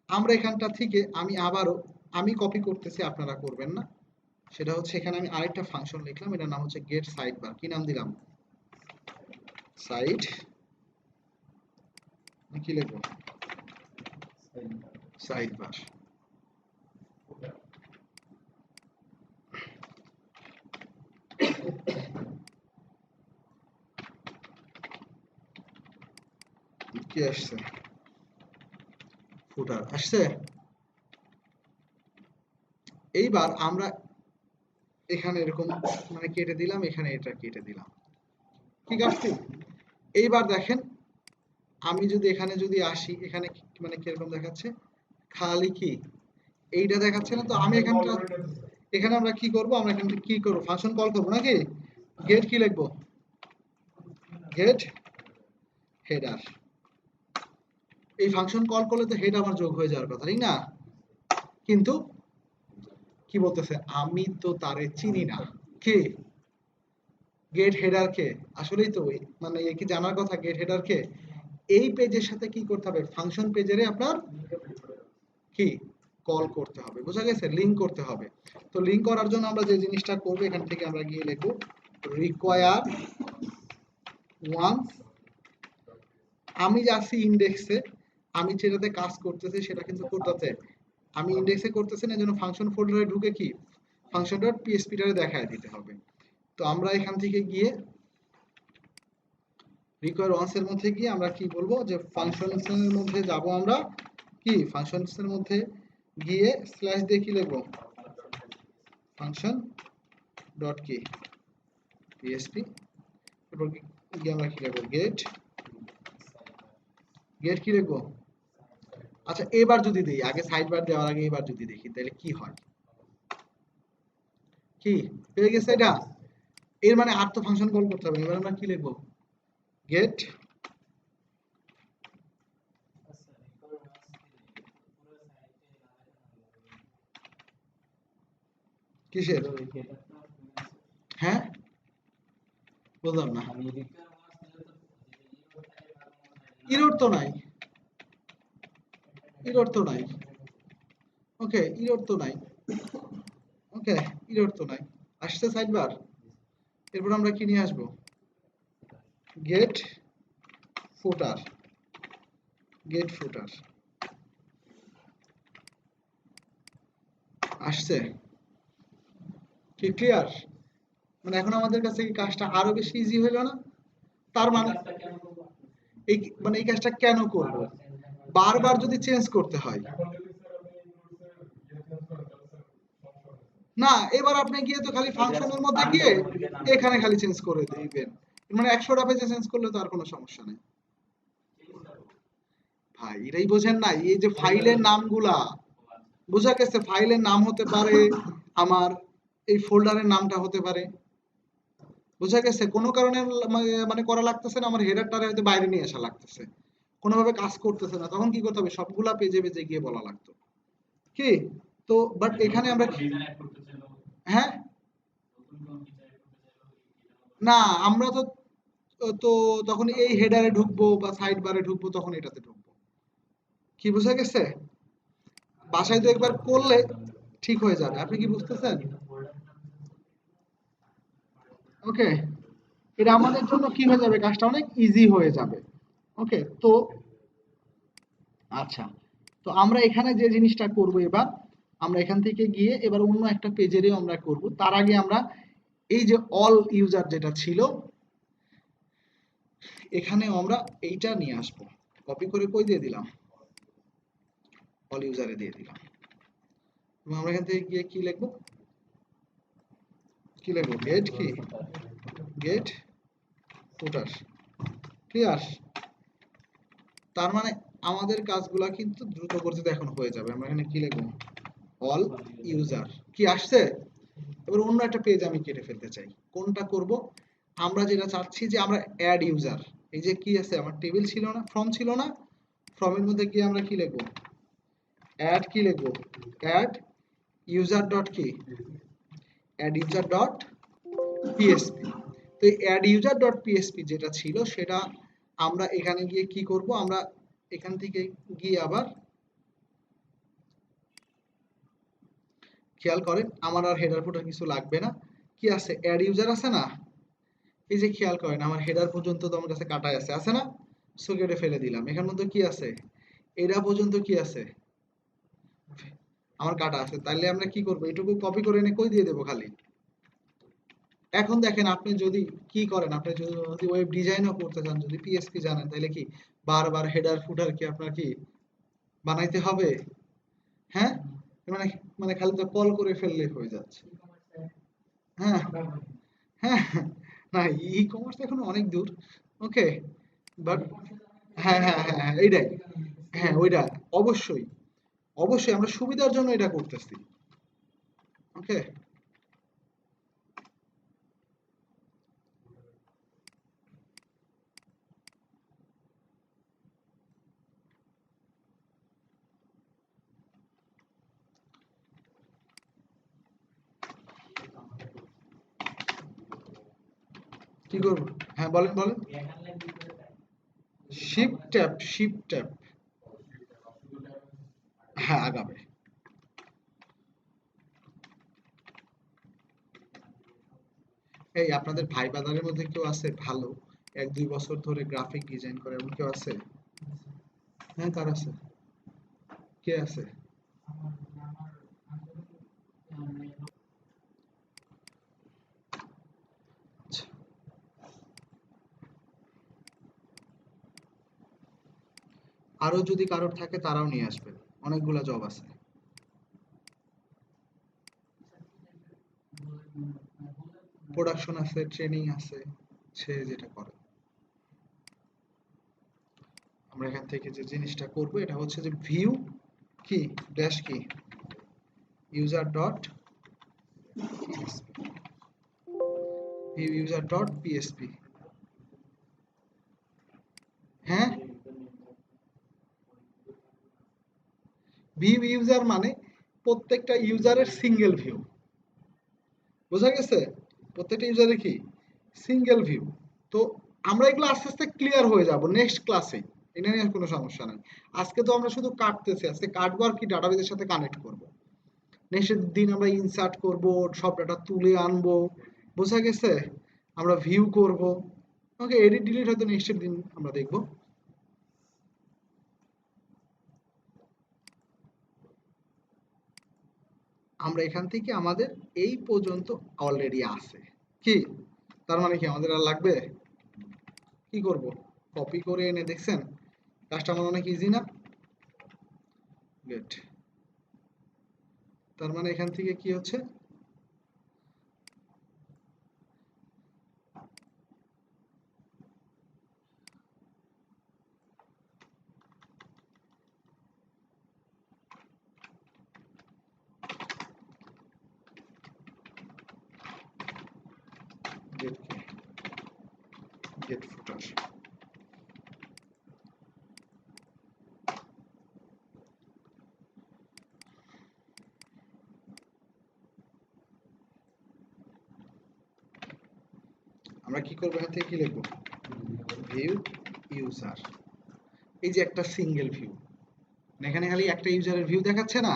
Speaker 1: আমরা এখানটা থেকে আমি আবারও আমি কপি করতেছি, আপনারা করবেন না, সেটা হচ্ছে এখানে আমি আরেকটা ফাংশন লিখলাম, এটার নাম হচ্ছে গেট সাইড বার। কি নাম দিলাম, সাইড, কি লিখবো, সাইড বার। কি আসছে, ফুটার আসছে। এইবার আমরা এখানে এরকম মানে কেটে দিলাম, এখানে এটা কেটে দিলাম, কি কাটছি? এইবার দেখেন, আমি যদি এখানে যদি আসি, এখানে মানে কিরকম দেখাচ্ছে, খালি কি এইটা দেখাচ্ছে না, তো আমি এখানটা এখানে আমরা কি করব, আমরা এখানে কি করব, ফাংশন কল করব নাকি, গেট কি লিখবো, গেট হেডার। এই ফাংশন কল করলে তো হেড আমার যোগ হয়ে যাওয়ার কথা, ঠিক না? কিন্তু কি বলতেছে, আমি তো তারে চিনি না, কি গেট হেডার কে, আসলেই তো মানে এ কি জানার কথা গেট হেডার কে, এই পেজের সাথে কি করতে হবে, ফাংশন পেজেরে আপনার কি কল করতে হবে, বোঝা গেছে? লিংক করতে হবে। তো লিংক করার জন্য আমরা যে জিনিসটা করব, এখান থেকে আমরা গিয়ে লিখব রিকোয়ার ওয়ান্স, আমি যাচ্ছি ইন্ডেক্সে, আমি যেটাতে কাজ করতেছি সেটা কিন্তু করতেছে, আমি ইন্ডেক্সে করতেছি না, যেন ফাংশন ফোল্ডারে ঢুকে কি ফাংশন ডট পিএসপি টারে দেখায় দিতে হবে। তো আমরা এখান থেকে গিয়ে রিকোয়ার ওয়ান্স এর মধ্যে গিয়ে আমরা কি বলবো, যে ফাংশনস এর মধ্যে যাব, আমরা কি ফাংশনস এর মধ্যে গিয়ে স্ল্যাশ দিয়ে কি লিখবো, ফাংশন ডট কি পিএসপি, এরপর গিয়ে আমরা কি লিখবো, গেট, গেট কি লিখবো। আচ্ছা, এবার যদি দিই, আগে সাইড বার দেওয়ার আগে এবার যদি দেখি তাহলে কি হয়, কি পেয়ে গেছে এটা, এর মানে আর তো ফাংশন কল করতে হবে, এবার আমরা কি লিখবো, গেট, কিসের, হ্যাঁ বললাম না, ইরোর তো নাই, ইরোর তো নাই, ওকে ইরোর তো নাই, ওকে ইরোর তো নাই, আসছে সাইড বার, এরপর আমরা কি নিয়ে আসবো, গেট ফুটার, গেট ফুটার, আসছে কি ক্লিয়ার? মানে এখন আমাদের কাছে কি কাজটা আরো বেশি ইজি হলো না? তার মানে এই মানে এই কাজটা কেন করব? বারবার যদি চেঞ্জ করতে হয়, না এবার আপনি গিয়ে তো খালি ফাংশনের মধ্যে গিয়ে এখানে খালি চেঞ্জ করে দিবেন, মানে 100টা পেজে চেঞ্জ করলে তো আর কোনো সমস্যা নেই। ভাই এটাই বোঝেন না, এই যে ফাইলের নামগুলা বোঝা গেছে, ফাইলের নাম হতে পারে আমার, এই ফোল্ডারের নামটা হতে পারে, বোঝা গেছে কোনো কারণে মানে করা লাগতেছে না, আমার হেডারটারে হয়তো বাইরে নিয়ে আসা লাগতেছে, কোনোভাবে কাজ করতেছে না, তখন কি করতে হবে, সবগুলা পেজে পেজে গিয়ে বলা লাগতো কি। তো বাট এখানে আমরা হ্যাঁ, না আমরা তো তো তখন এই হেডারে ঢুকবো বা সাইড বারে ঢুকবো, তখন এটাতে ঢুকবো, কি বোঝা গেছে? বাসায় তো একবার করলে ঠিক হয়ে যাবে, আপনি কি বুঝতেছেন? ওকে, এটা আমাদের জন্য কি হয়ে যাবে, কাজটা অনেক ইজি হয়ে যাবে। ওকে তো আচ্ছা, তো আমরা এখানে যে জিনিসটা করব এবার, আমরা এখান থেকে গিয়ে এবার অন্য একটা পেজেরও আমরা করব, তার আগে আমরা এই যে অল ইউজার যেটা ছিল এখানেও আমরা এইটা নিয়ে আসব, কপি করে কই দিয়ে দিলাম, অল ইউজারে দিয়ে দিলাম, এবং আমরা এখান থেকে গিয়ে কি লিখবো, কি লিখবো, গেট কি, গেট ফুটার, ক্লিয়ার? তার মানে আমাদের কাজগুলা কিন্তু দ্রুত গতিতে এখন হয়ে যাবে। আমরা এখানে কি লিখবো, অল ইউজার, কি আসছে? এবার অন্য একটা পেজ আমি কেটে ফেলতে চাই, কোনটা করব, আমরা যেটা চাচ্ছি যে আমরা অ্যাড ইউজার, এই যে কি আছে আমার টেবিল ছিল না, ফর্ম ছিল না, ফর্মের মধ্যে গিয়ে আমরা কি লিখবো, অ্যাড কি লিখবো, অ্যাড ইউজার ডট কি, অ্যাড ইউজার ডট পিএসপি। তো এই অ্যাড ইউজার ডট পিএসপি যেটা ছিল সেটা আমরা এখানে গিয়ে কি করব, আমরা এখান থেকে গিয়ে আবার খেয়াল করেন আমার আর হেডার ফুটার কিছু লাগবে না, কি আছে অ্যাড ইউজার আছে না, এই যে খেয়াল করেন আমার হেডার পর্যন্ত তো আমার কাছে কাটাই আছে, আছে না, সো কেটে ফেলে দিলাম, এখান মধ্যে কি আছে, এটা পর্যন্ত কি আছে, আমার কাটা আছে, তাহলে আমরা কি করব, এটুকু কপি করে এনে কই দিয়ে দেবো খালি। এখন দেখেন আপনি যদি কি করেন, আপনি যদি ওয়েব ডিজাইনও করতে চান, যদি পিএসপি জানেন, তাহলে কি বারবার হেডার ফুটার কি আপনার কি বানাইতে হবে? হ্যাঁ, মানে মানে খালি তো কল করে ফেললে হয়ে যাচ্ছে। হ্যাঁ হ্যাঁ, না ই কমার্স এখন অনেক দূর। ওকে, বাট হ্যাঁ হ্যাঁ হ্যাঁ হ্যাঁ এইটাই, হ্যাঁ ওইটা অবশ্যই, অবশ্যই আমরা সুবিধার জন্য এটা করতেছি। ওকে, কি করবো, হ্যাঁ বলেন বলেন, শিফট ট্যাব, শিফট ট্যাব, হ্যাঁ আগাবে। এই আপনাদের ভাই বাজারের মধ্যে কেউ আছে ভালো, 1-2 বছর ধরে গ্রাফিক ডিজাইন করে এমন কেউ আছে? হ্যাঁ কার আছে, কে আছে? আচ্ছা, আরো যদি কারোর থাকে তারাও নিয়ে আসবেন, অনেকগুলা জব আছে। প্রোডাকশন আছে, ট্রেনিং আছে, সে যেটা করে। আমরা এখান থেকে যে জিনিসটা করব এটা হচ্ছে যে ভিউ কি ড্যাশ কি user dot view user dot PSP. হ্যাঁ, ভিউ ইউজার মানে প্রত্যেকটা ইউজারের সিঙ্গেল ভিউ, বোঝা গেছে? প্রত্যেকটা ইউজারের কি সিঙ্গেল ভিউ। তো আমরা এগুলো আস্তে আস্তে ক্লিয়ার হয়ে যাব নেক্সট ক্লাসে, এটা নিয়ে কোনো সমস্যা নাই। আজকে তো আমরা শুধু কাটতেছি, আজকে কাটবো আর কি ডাটাবেসের সাথে কানেক্ট করব, নেক্সট দিন আমরা ইনসার্ট করব, সব ডাটা তুলে আনবো, বোঝা গেছে? আমরা ভিউ করব। ওকে, এডিট ডিলিট হয়তো নেক্সট দিন আমরা দেখব। আমরা এখান থেকে আমাদের এই পর্যন্ত অলরেডি আছে। কি তার মানে কি আমাদের আর লাগবে? কি করব? কপি করে এনে দেখছেন কাজটা আমার অনেক ইজি না? গুড। তার মানে এখান থেকে কি হচ্ছে? গেট কি? গেট ফুটার। আমরা কি করবো? এখান থেকে কি লিখবো? View user. এই যে একটা সিঙ্গেল ভিউ, এখানে খালি একটা ইউজারের ভিউ দেখাচ্ছে না?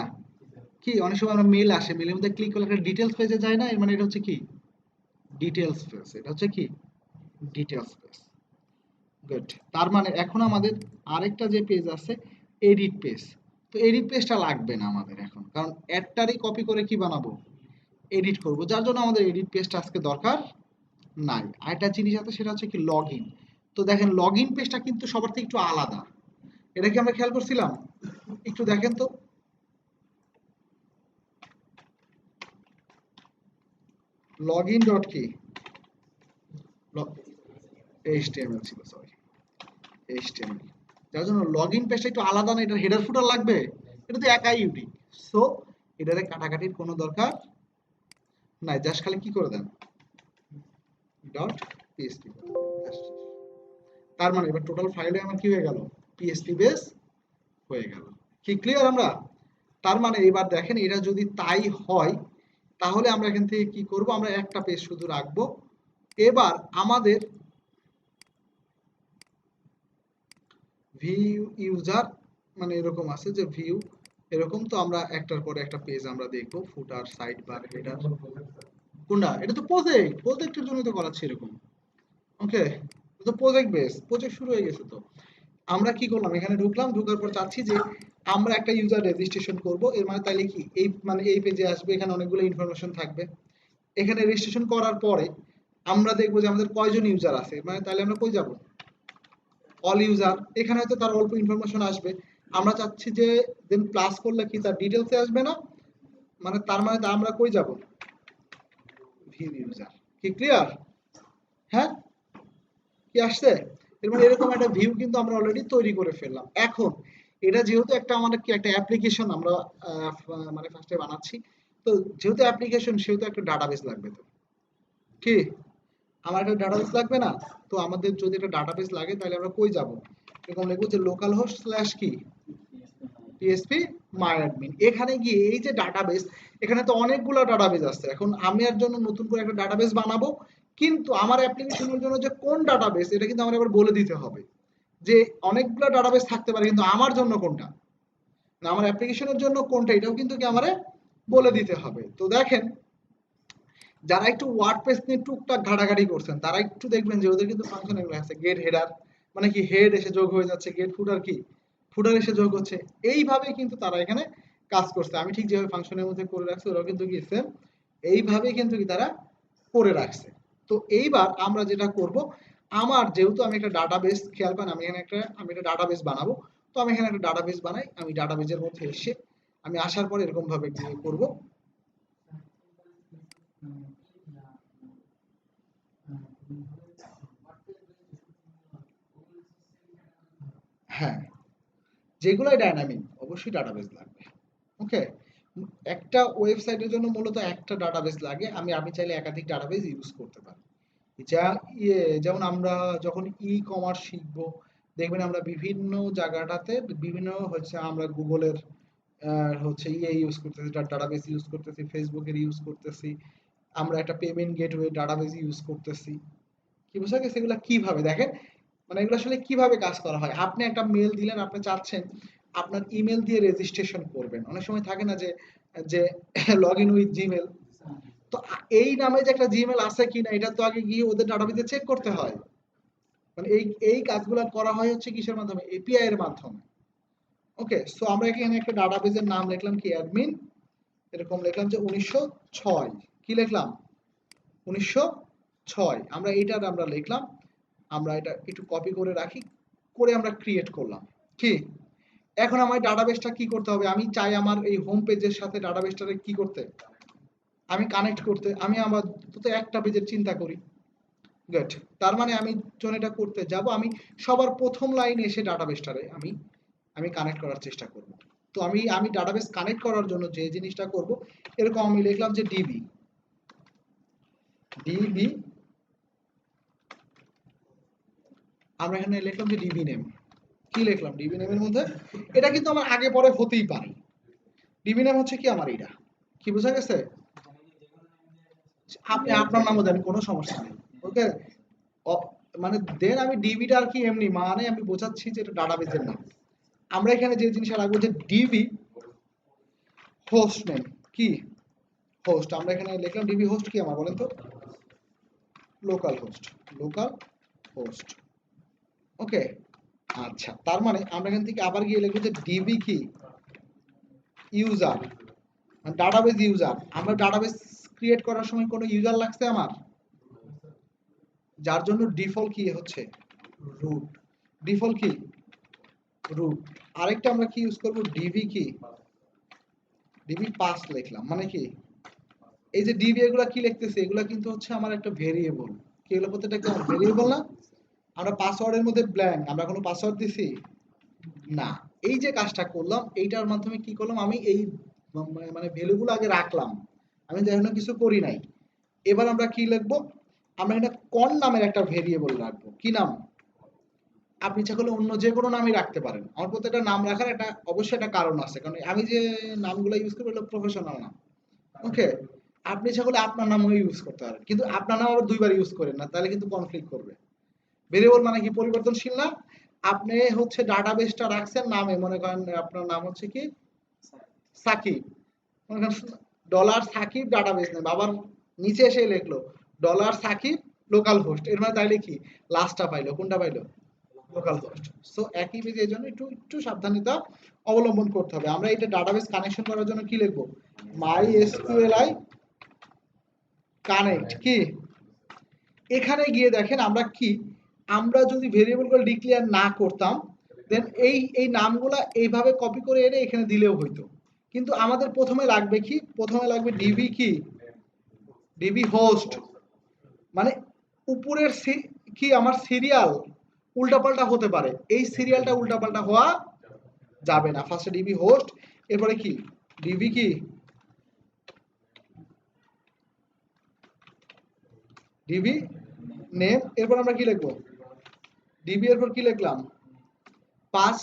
Speaker 1: কি অনেক সময় আমরা মেল আসে, মেলের মধ্যে ক্লিক করলে একটা ডিটেলস পেজে যায় না? এর মানে এটা হচ্ছে কি? Details page. এটা হচ্ছে কি? Details page. গুড। তার মানে এখন আমাদের আরেকটা যে পেজ আছে, এডিট পেজ। তো এডিট পেজটা লাগবে না আমাদের এখন, কারণ অ্যাডটারই কপি করে কি বানাবো? এডিট করব, যার জন্য আমাদের এডিট পেজটা আজকে দরকার নাই। আরেকটা জিনিস আছে, সেটা হচ্ছে কি লগ ইন। তো দেখেন লগ ইন পেজটা কিন্তু সবার থেকে একটু আলাদা। এটা কি আমরা খেয়াল করছিলাম? একটু দেখেন তো। লগ ইন ডট কি? এইচটিএমএল ছিল, সরি, এইচটিএমএল। যার জন্য লগ ইন পেজটা একটু আলাদা না? এটার হেডার ফুটার লাগবে? এটা তো একাই ইউনিক। সো এটারে কাটাকাটির কোনো দরকার নাই, জাস্ট খালি কি করে দেন? Dot PSP. তার মানে এবার টোটাল ফাইলে আমার কি হয়ে গেল? পিএসপি বেস হয়ে গেল। কি ক্লিয়ার আমরা? তার মানে এবার দেখেন, এটা যদি তাই হয় তাহলে আমরা এখান থেকে কি করব? আমরা একটা পেজ শুধু রাখবো। এবার আমাদের ভিউ ইউজার মানে এরকম আছে যে ভিউ এরকম, তো আমরা একটার পরে একটা পেজ আমরা দেখবো, ফুটার, সাইড বার, হেডার। কোনটা? এটা তো প্রজেক্ট, প্রজেক্টের জন্য তো করাচ্ছি এরকম। ওকে, তো প্রজেক্ট বেস, প্রজেক্ট শুরু হয়ে গেছে। তো আমরা কি করলাম? এখানে ঢুকলাম, ঢোকার পর চাচ্ছি যে আমরা একটা ইউজার রেজিস্ট্রেশন করব। এর মানে তাইলে কি এই মানে এই পেজে আসবে, এখানে অনেকগুলো ইনফরমেশন থাকবে। এখানে রেজিস্ট্রেশন করার পরে আমরা দেখবো যে আমাদের কয়জন ইউজার আছে, মানে তাহলে আমরা কই যাব? All user. এখানে হয়তো তার অল্প ইনফরমেশন আসবে। আমরা চাচ্ছি যে দেন প্লাস করলে কি তার ডিটেলসে আসবে না? মানে তার মানে আমরা কই যাব? View user. কি ক্লিয়ার? হ্যাঁ, কি আসছে? এর মানে এরকম একটা ভিউ কিন্তু আমরা অলরেডি তৈরি করে ফেললাম। এখন এটা যেহেতু একটা আমাদের কি একটা অ্যাপ্লিকেশন আমরা মানে ফার্স্টে বানাচ্ছি, তো যেহেতু অ্যাপ্লিকেশন সেহেতু একটা ডাটাবেস লাগবে। তো কি আমার একটা ডাটাবেস লাগবে না? তো আমাদের যদি একটা ডাটাবেস লাগে তাহলে আমরা কই যাব? এরকম লিখবো যে লোকাল হোস্ট স্ল্যাশ কি পিএসপি মাই অ্যাডমিন। এখানে গিয়ে এই যে ডাটাবেস, এখানে তো অনেকগুলো ডাটাবেস আছে। এখন আমি এর জন্য নতুন করে একটা ডাটাবেস বানাবো, কিন্তু আমার অ্যাপ্লিকেশনের জন্য যে কোন ডাটাবেস এটা কিন্তু আমার এবার বলে দিতে হবে। যে অনেকগুলো ডাটাবেস থাকতে পারে, কিন্তু আমার জন্য কোনটা, না আমার অ্যাপ্লিকেশনের জন্য কোনটা, এটাও কিন্তু কি আমারে বলে দিতে হবে। তো দেখেন, যারা একটু ওয়ার্ডপ্রেস নিয়ে টুকটাক ঘাটাঘাটি করছেন তারা একটু দেখবেন যে ওদের কিন্তু ফাংশন এগুলো আছে। গেট হেডার মানে কি হেড এসে যোগ হয়ে যাচ্ছে, গেট ফুটার কি ফুটার এসে যোগ হচ্ছে। এইভাবেই কিন্তু তারা এখানে কাজ করছে। আমি ঠিক যেভাবে ফাংশনের মধ্যে করে রাখছি ওরাও কিন্তু কি সেম এইভাবেই কিন্তু কি তারা করে রাখছে। তো এইবার আমরা যেটা করব, আমার যেহেতু আমি একটা ডাটাবেস, খেয়াল করেন আমি একটা ডাটাবেস বানাবো। তো আমি এখানে একটা ডাটাবেস বানাই, আমি ডাটাবেসের মধ্যে এসে আমি আসার পর এরকম ভাবে গিয়ে করব। হ্যাঁ, যেগুলাই ডাইনামিক অবশ্যই ডাটাবেস লাগবে। ওকে, একটা ওয়েবসাইটের জন্য মূলত একটা ডাটাবেস লাগে। আমি আমি চাইলে একাধিক ডাটাবেস ইউজ করতে পারি। যা যেমন আমরা যখন ই কমার্স শিখবো, দেখবেন আমরা বিভিন্ন জায়গাটাতে বিভিন্ন হচ্ছে আমরা গুগলের হচ্ছে ইউজ করতেছি, ডাটাবেস ইউজ করতেছি, ফেসবুকের ইউজ করতেছি, আমরা একটা পেমেন্ট গেটওয়ে ডাটাবেস ইউজ করতেছি। কি বুঝা গেছে? এগুলা কিভাবে দেখেন, মানে এগুলো আসলে কিভাবে কাজ করা হয়। আপনি একটা মেল দিলেন, আপনি চাচ্ছেন আপনার ইমেল দিয়ে রেজিস্ট্রেশন করবেন। অনেক সময় থাকে না যে যে লগ ইন উইথ জিমেল। তো এই নামে যে একটা জিমেল আছে কিনা এটা তো আগে গিয়ে ওদের ডাটাবেসে চেক করতে হয়। মানে এই এই কাজগুলো করা হয় হচ্ছে কিসের মাধ্যমে? এপিআই এর মাধ্যমে। ওকে, সো আমরা এখানে একটা ডাটাবেসের নাম লিখলাম কি অ্যাডমিন, এরকম লিখলাম যে 1906, কি লিখলাম 1906, আমরা এইটা আমরা লিখলাম, আমরা এটা একটু কপি করে রাখি, করে আমরা ক্রিয়েট করলাম। কি এখন আমার ডাটাবেসটা কি করতে হবে, আমি চাই আমার এই হোম পেজের সাথে ডাটাবেসটারে কি করতে, আমি কানেক্ট করতে, আমি আমার তো একটা পেজের চিন্তা করি। গুড, তার মানে আমি যখন এটা করতে যাব, আমি সবার প্রথম লাইনে এসে ডাটাবেসটারে আমি আমি কানেক্ট করার চেষ্টা করব। তো আমি ডাটাবেস কানেক্ট করার জন্য যে জিনিসটা করব, এরকম আমি লিখলাম যে ডিবি ডিবি, আমরা এখানে লিখলাম যে ডিবি নেম, কি লিখলাম ডিবি নেমের মধ্যে, এটা কিন্তু আমার আগে পরে হতেই পারে। ডিবি নেম হচ্ছে কি আমার এটা, কি বোঝা গেছে, আপনি আপনার নামও দেন, কোনো সমস্যা নেই। ওকে, মানে দেন আমি ডিবিটা আর কি এমনি মানে আমি বোঝাচ্ছি যে এটা ডাটাবেসের নাম। আমরা এখানে যে জিনিসটা রাখবো যে ডিবি হোস্ট নেম, কি হোস্ট, আমরা এখানে লিখলাম ডিবি হোস্ট কি আমার বলেন তো, লোকাল হোস্ট, লোকাল হোস্ট। ওকে, আচ্ছা, তার মানে আমরা এখান থেকে আবার গিয়ে লিখবো যে ডিবি কি ইউজার, ডাটাবেস ইউজার। আমরা ডাটাবেস ক্রিয়েট করার সময় কোনো ইউজার লাগছে আমার, যার জন্য ডিফল্ট কি হচ্ছে রুট, ডিফল্ট কি রুট। আরেকটা আমরা কি ইউজ করব, ডিবি কি ডিবি পাস লিখলাম, মানে কি এই যে ডিবি এগুলা কি লিখতেছে, এগুলা কিন্তু হচ্ছে আমার একটা ভেরিয়েবল, কি এগুলো প্রত্যেকটা একটা ভেরিয়েবল না, আমরা পাসওয়ার্ডের মধ্যে ব্ল্যাঙ্ক, আমরা কোনো পাসওয়ার্ড দিছি না। এই যে কাজটা করলাম, এইটার মাধ্যমে কি করলাম, আমি এই মানে ভ্যালুগুলো আগে রাখলাম, আমি এখনো কিছু করি নাই। এবার আমরা কি লিখবো, আমরা এটা কন নামের একটা ভেরিয়েবল রাখবো, কি নাম, আপনি ইচ্ছা করলে অন্য যে কোনো নামই রাখতে পারেন, আমার প্রত্যেকটা নাম রাখার একটা অবশ্যই একটা কারণ আছে, কারণ আমি যে নামগুলো ইউজ করবো এগুলো প্রফেশনাল নাম। ওকে, আপনি ইচ্ছা করলে আপনার নামও ইউজ করতে পারেন, কিন্তু আপনার নাম আবার দুইবার ইউজ করেন না, তাহলে কিন্তু কনফ্লিক্ট করবে। ভেরিয়েবল মানে কি পরিবর্তনশীল না, আপনি হচ্ছে ডাটাবেসটা রাখছেন নামে, মনে করেন আপনার নাম হচ্ছে কি সাকিব, মনে করেন ডলার সাকিব ডাটাবেস নেম, আবার নিচে এসে লিখলো ডলার সাকিব লোকাল হোস্ট, এর মানে তাইলে কি লাস্টটা পাইলো, কোনটা পাইলো, লোকাল হোস্ট। সো একই পেজে এই জন্য একটু একটু সাবধানতা অবলম্বন করতে হবে। আমরা এটা ডাটাবেস কানেকশন করার জন্য কি লিখবো, মাই এসকিউএলআই কানেক্ট, কি এখানে গিয়ে দেখেন আমরা কি, আমরা যদি ভেরিয়েবলগুলো ডিক্লেয়ার না করতাম, দেন এই নামগুলা এইভাবে কপি করে এনে এখানে দিলেও হইতো, কিন্তু আমাদের প্রথমে লাগবে কি, প্রথমে লাগবে ডিবি কি ডিবি হোস্ট, মানে উপরের কি আমার সিরিয়াল উল্টাপাল্টা হতে পারে, এই সিরিয়ালটা উল্টাপাল্টা হওয়া যাবে না। ফার্স্টে ডিবি হোস্ট, এরপরে কি ডিবি কি ডিবি নেম, এরপর আমরা কি লিখবো ডিবি, এরপর কি লিখলাম পাস,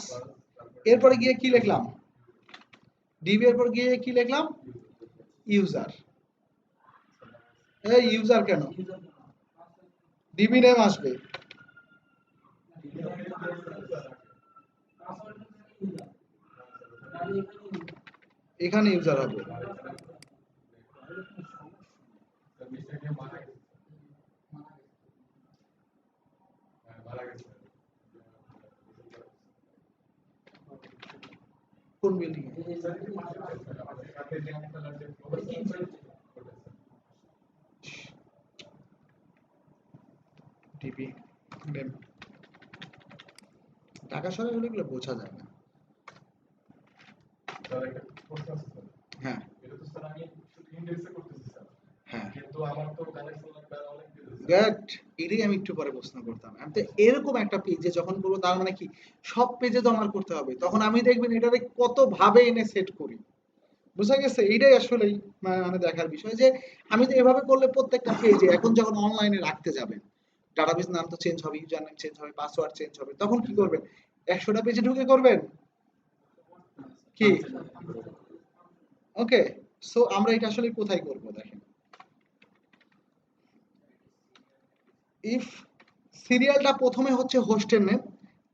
Speaker 1: এরপরে গিয়ে কি লিখলাম ডিবি, এরপর গিয়ে কি লিখলাম ইউজার। এই ইউজার কেন, ডিবি নেম আসবে, এখানে ইউজার হবে। কোন বিল্ডিং ডিবি নেম, ঢাকা শহরে হলে এগুলো বোঝা যায় না। হ্যাঁ হ্যাঁ, গুড, এটাই আমি একটু পরে প্রশ্ন করতাম। আমি তো এরকম একটা পেজে যখন করবো, তার মানে কি সব পেজে তো আমার করতে হবে, তখন আমি দেখবেন এটারে কত ভাবে এনে সেট করি, বুঝা গেছে, এইটাই আসলে মানে দেখার বিষয় যে আমি তো এভাবে করলে প্রত্যেকটা পেজে এখন যখন অনলাইনে রাখতে যাবেন, ডাটাবেস নাম তো চেঞ্জ হবে, ইউজার নেম চেঞ্জ হবে, পাসওয়ার্ড চেঞ্জ হবে, তখন কি করবেন, 100টা পেজে ঢুকে করবেন কি। ওকে, সো আমরা এটা আসলে কোথায় করব দেখেন, ইফ সিরিয়ালটা প্রথমে হচ্ছে হোস্টের নেম,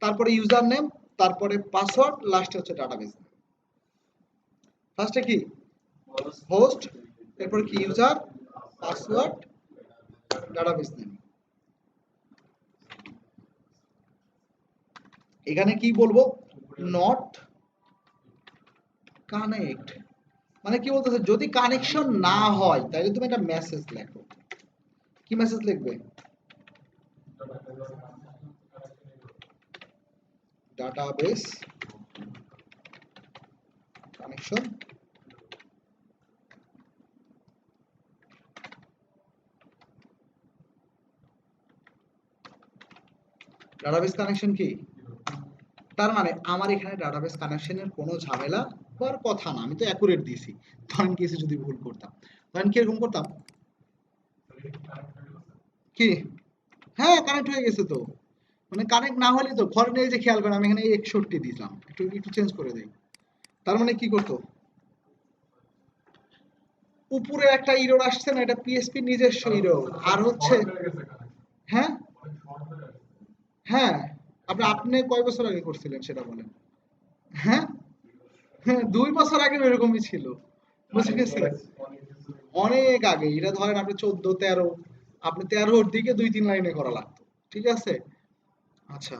Speaker 1: তারপরে ইউজার নেম, তারপরে পাসওয়ার্ড, লাস্টে হচ্ছে ডাটাবেস নেম। ফার্স্টে কি হোস্ট, এরপরে কি ইউজার, পাসওয়ার্ড, ডাটাবেস নেম। এখানে কি বলবো, নট কানেক্ট, মানে কি বলতেছে, যদি কানেকশন না হয় তাহলে তুমি একটা মেসেজ লেখো। কি মেসেজ লিখবে? ডাটাবেস কানেকশন ডাটাবেস কানেকশন কি? তার মানে আমার এখানে ডাটাবেস কানেকশনের কোনো ঝামেলা হওয়ার কথা না, আমি তো অ্যাকুরেট দিয়েছি। ধরেন কিছু যদি ভুল করতাম, ধরেন কিরকম করতাম কি, হ্যাঁ কানেক্ট হয়ে গেছে তো। মানে কানেক্ট না হলে তো ধরেন এই যে খেয়াল করেন আমি এখানে 61 দিলাম, একটু একটু চেঞ্জ করে দেই। তার মানে কি করতো, উপরে একটা ইরর আসছে না, এটা পিএসপি নিজস্ব ইরর। আর হচ্ছে হ্যাঁ হ্যাঁ, আপনি কয় বছর আগে করছিলেন সেটা বলেন। হ্যাঁ হ্যাঁ, 2 বছর আগে এরকমই ছিল, বুঝে গেছে। অনেক আগে, এটা ধরেন আপনি 14 13, আপনি 13-র দিকে 2-3 লাইনে করা লাগতো, ঠিক আছে। আচ্ছা,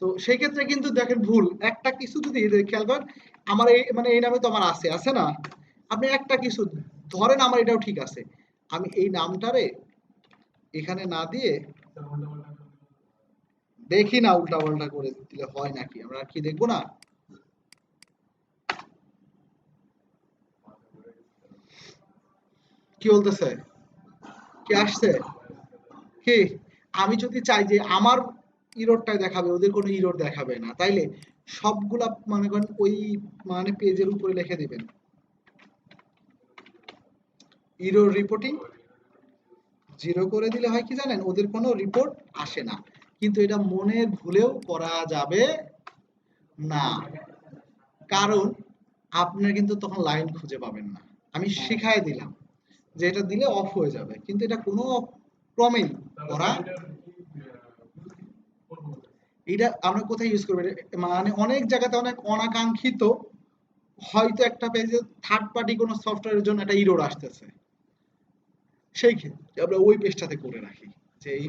Speaker 1: তো সেই ক্ষেত্রে কিন্তু দেখেন ভুল একটা কিছু যদি এই যে খেয়াল করেন, আমার এই মানে এই নামে তো আমার আছে আছে না, আপনি একটা কিছু ধরেন আমার এটাও ঠিক আছে, আমি এই নামটারে এখানে না দিয়ে দেখি না উল্টা পাল্টা করে দিলে হয় নাকি, আমরা কি দেখবো না। কি বলতেছে, কি আসছে কি, আমি যদি চাই যে আমার ইরোরটাই দেখাবে, ওদের কোনো ইরোর দেখাবে না, তাইলে সবগুলা মনে করেন ওই মানে পেজের উপরে লিখে দিবেন ইরোর রিপোর্টিং জিরো করে দিলে হয় কি জানেন, ওদের কোনো রিপোর্ট আসে না। কিন্তু এটা মনের ভুলেও করা যাবে না, কারণ আপনার কিন্তু তখন লাইন খুঁজে পাবেন না। আমি শিখাই দিলাম যে এটা দিলে অফ হয়ে যাবে, কিন্তু এটা কোনো ক্রমেই করা, এটা আমরা কোথায় ইউজ করবো মানে অনেক জায়গাতে অনেক অনাকাঙ্ক্ষিত, হয়তো একটা পেজে থার্ড পার্টি কোনো সফটওয়্যারের জন্য একটা ইরোর আসতেছে, সেই ক্ষেত্রে আমরা ওই পেজটাতে করে রাখি যে এই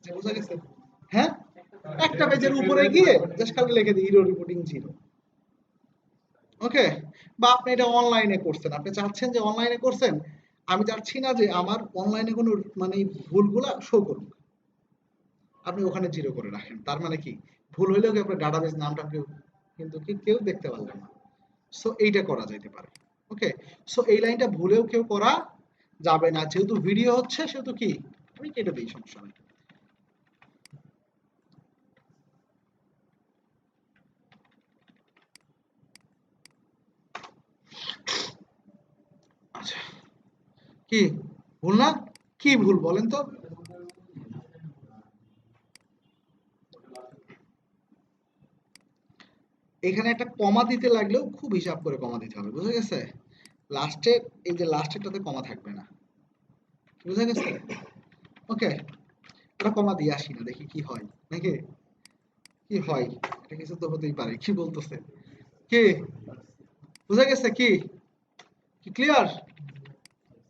Speaker 1: যে বোঝা গেছে। হ্যাঁ, একটা পেজের উপরে গিয়ে জাস্ট খালি লিখে দিই ইরো রিপোর্টিং জিরো। ওকে, বা আপনি এটা অনলাইনে করছেন, আপনি চাচ্ছেন যে অনলাইনে করছেন, আমি চাচ্ছি না যে আমার অনলাইনে কোনো মানে ভুলগুলা শো করুক, আপনি ওখানে জিরো করে রাখেন। তার মানে কি, ভুল হইলেও কি আপনার ডাটাবেস নামটা কেউ কিন্তু কি কেউ দেখতে পারবে না। সো এইটা করা যাইতে পারে। ওকে, সো এই লাইনটা ভুলেও কেউ করা যাবে না, যেহেতু ভিডিও হচ্ছে সেহেতু কি আমি কেটে দিই, সমস্যা নেই। আচ্ছা, কি ভুল না, কি ভুল বলেন তো। এখানে একটা কমা দিতে লাগলেও খুব হিসাব করে কমা দিতে হবে, বুঝা গেছে। লাস্টে এই যে লাস্টেরটাতে কমা থাকবে না, বুঝা গেছে। ওকে, এটা কমা দিয়ে আসি না, দেখি কি হয় নাকি, কি হয়, এটা কিছু তো হতেই পারে, কি বলতেছে কি, বুঝা গেছে কি, কি ক্লিয়ার?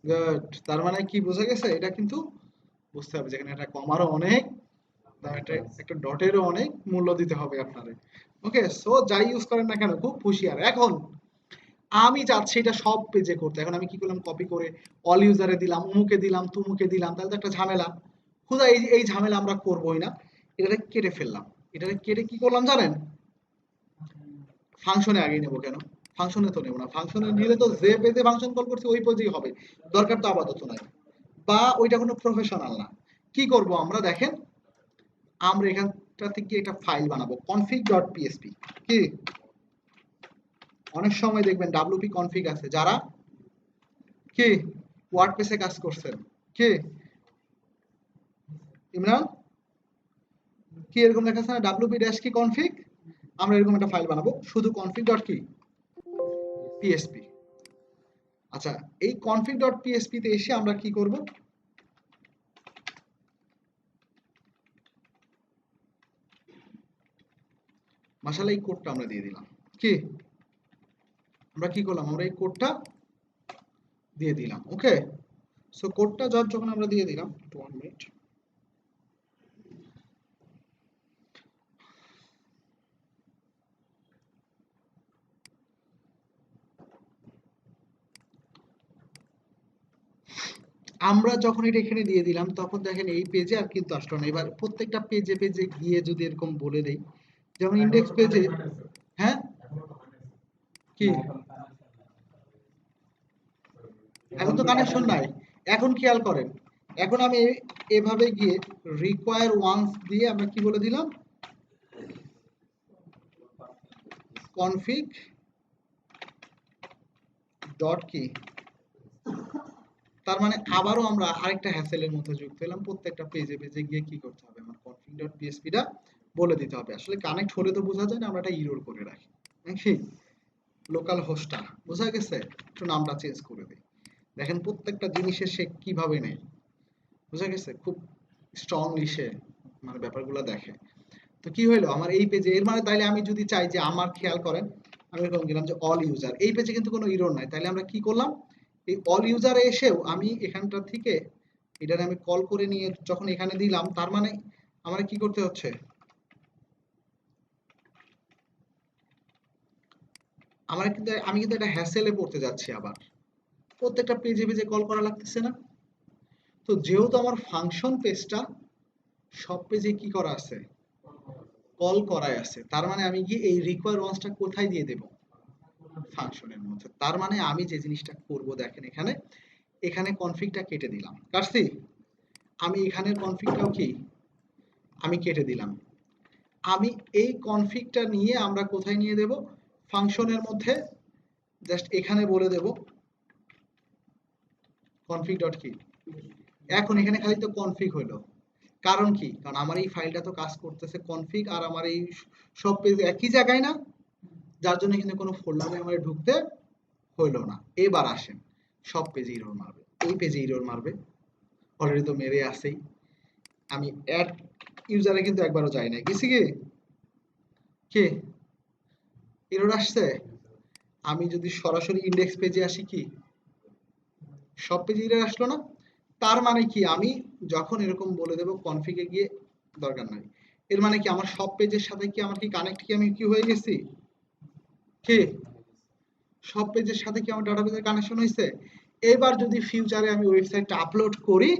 Speaker 1: গুড, তার মানে কি বোঝা গেছে, এটা কিন্তু বুঝতে হবে যেখানে একটা কমারও অনেক দাম, একটা একটা ডটেরও অনেক মূল্য দিতে হবে আপনাদের। ওকে, সো যাই ইউজ করেন না কেন খুব হুঁশিয়ার। এখন আমি চাচ্ছি এটা সব পেজে করতে, এখন আমি কি করলাম, কপি করে অল ইউজারে দিলাম, উমুকে দিলাম, তুমুকে দিলাম, তাহলে তো একটা ঝামেলা। খুদা এই এই ঝামেলা আমরা করবোই না, এটাকে কেটে ফেললাম। এটাকে কেটে কি করলাম জানেন, ফাংশনে আগে নেবো কেন, ফাংশনে তো নেবো না, ফাংশনে নিলে তো যে পেজে ফাংশন কল করছে ওই পেজেই হবে, দরকার তো আপাতত নাই, বা ওইটা কোনো প্রফেশনাল না। কি করব আমরা দেখেন, আমরা এখানটা থেকে একটা ফাইল বানাবো config.php। কি, অনেক সময় দেখবেন wp config আছে, যারা কি ওয়ার্ডপ্রেসে কাজ করছেন, কি ইমরান, কি এরকম লেখা আছে না wp dash কি config, আমরা এরকম একটা ফাইল বানাবো শুধু config ডট কি php। আচ্ছা, এই config.php তে এসে আমরা কি করব, মাশাআল্লাহ এই কোডটা আমরা দিয়ে দিলাম। কি, আমরা কি করলাম, আমরা এই কোডটা দিয়ে দিলাম। ওকে, সো কোডটা যখন আমরা দিয়ে দিলাম, 1 মিনিট, আমরা যখন এটা এখানে দিয়ে দিলাম তখন দেখেন এই পেজে আর কিন্তু আসলো না। এবার প্রত্যেকটা পেজে পেজে গিয়ে যদি এরকম বলে দেই, যেমন ইন্ডেক্স পেজে, হ্যাঁ কি এখন তো কানেকশন নাই। এখন খেয়াল করেন, এখন আমি এভাবে গিয়ে রিকোয়ার ওয়ান্স দিয়ে আমরা কি বলে দিলাম, কনফিগ ডট কি, তার মানে আবারও আমরা আরেকটা হ্যাসেলের মধ্যে যুক্ত হলাম। প্রত্যেকটা পেজে পেজে গিয়ে কি করতে হবে, আমার কনফিগ ডট পিএসপি টা বলে দিতে হবে। আসলে কানেক্ট হলে তো বোঝা যায় না, আমরা এটা ইরর করে রাখি নাকি। লোকাল হোস্টটা বোঝা গেছে, একটু নামটা চেঞ্জ করে দিই। দেখেন প্রত্যেকটা জিনিসের সে কিভাবে নেই, বোঝা গেছে, খুব স্ট্রংলি সে মানে ব্যাপারগুলো দেখে। তো কি হইলো আমার এই পেজে, এর মানে তাইলে আমি যদি চাই যে আমার খেয়াল করেন, আমি এরকম গেলাম যে অল ইউজার, এই পেজে কিন্তু কোনো ইরর নাই, তাইলে আমরা কি করলাম, এই অল ইউজারে এসেও আমি এখানটা থেকে এটারে আমি কল করে নিয়ে যখন এখানে দিলাম, তার মানে আমার কি করতে হচ্ছে, আমি কিন্তু এটা হ্যাসেলে পড়তে যাচ্ছি, আবার প্রত্যেকটা পেজে পেজে কল করা লাগতেছে না। তো যেহেতু আমার ফাংশন পেজটা সব পেজে কি করা আছে, কল করাই আছে, তার মানে আমি গিয়ে এই রিকোয়ার ওয়ান্সটা কোথায় দিয়ে দেব, ফাংশনের মধ্যে। তার মানে আমি যে জিনিসটা করব, দেখেন এখানে এখানে কনফিগটা কেটে দিলাম, কাটছি, আমি এখানের কনফিগটাও কি আমি কেটে দিলাম। আমি এই কনফিগটা নিয়ে আমরা কোথায় নিয়ে দেব, ফাংশনের মধ্যে জাস্ট এখানে বলে দেব কনফিগ ডট কি। এখন এখানে খালি তো কনফিগ হলো, কারণ কি, কারণ আমার এই ফাইলটা তো কাজ করতেছে কনফিগ, আর আমার এই সব পেজ একই জায়গায় না, যার জন্য কিন্তু কোনো ফোল্ডারে আমার ঢুকতে হইলো না। এবার আসেন, সব পেজে ইরর মারবে, এই পেজে ইরর মারবে, অলরেডি তো মেরে আসেই। আমি অ্যাড ইউজারে কিন্তু একবারও যাই নাই, গেছি কি কে এরর আসছে। আমি যদি সরাসরি ইন্ডেক্স পেজে আসি, কি সব পেজে এরর আসলো না। তার মানে কি, আমি যখন এরকম বলে দেব কনফিগে গিয়ে, দরকার নাই, এর মানে কি আমার সব পেজের সাথে কি আমার কি কানেক্ট, কি আমি কি হয়ে গেছি, কি সব পেজের সাথে কি আমার ডাটাবেসের কানেকশন হয়েছে। এবার যদি ফিউচারে আমি ওয়েবসাইটটা আপলোড করি,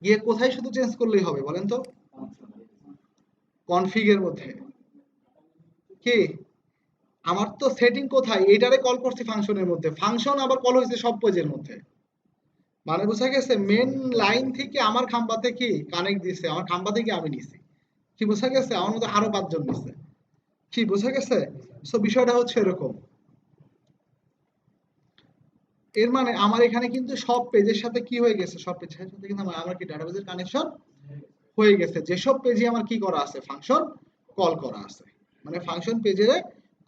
Speaker 1: গিয়ে কোথায় শুধু চেঞ্জ করলেই হবে বলেন তো, কনফিগের মধ্যে। কি আমার তো সেটিং কোথায়, এটারে কল করছি ফাংশনের মধ্যে, ফাংশন আবার কল হয়েছে সব পেজের মধ্যে। মানে বোঝা গেছে, মেন লাইন থেকে আমার খাম্বাতে কি কানেক্ট দিছে, আমার খাম্বা থেকে আমি নিছি, কি বোঝা গেছে, আমার মধ্যে আরো 5 জন নিছে, কি বোঝা গেছে। সো বিষয়টা হচ্ছে এরকম। এর মানে আমার এখানে কিন্তু সব পেজের সাথে কি হয়ে গেছে, সব পেজের সাথে কিন্তু আমার কি ডাটাবেসের কানেকশন হয়ে গেছে, যেসব পেজে আমার কি করা আছে, ফাংশন কল করা আছে, মানে ফাংশন পেজে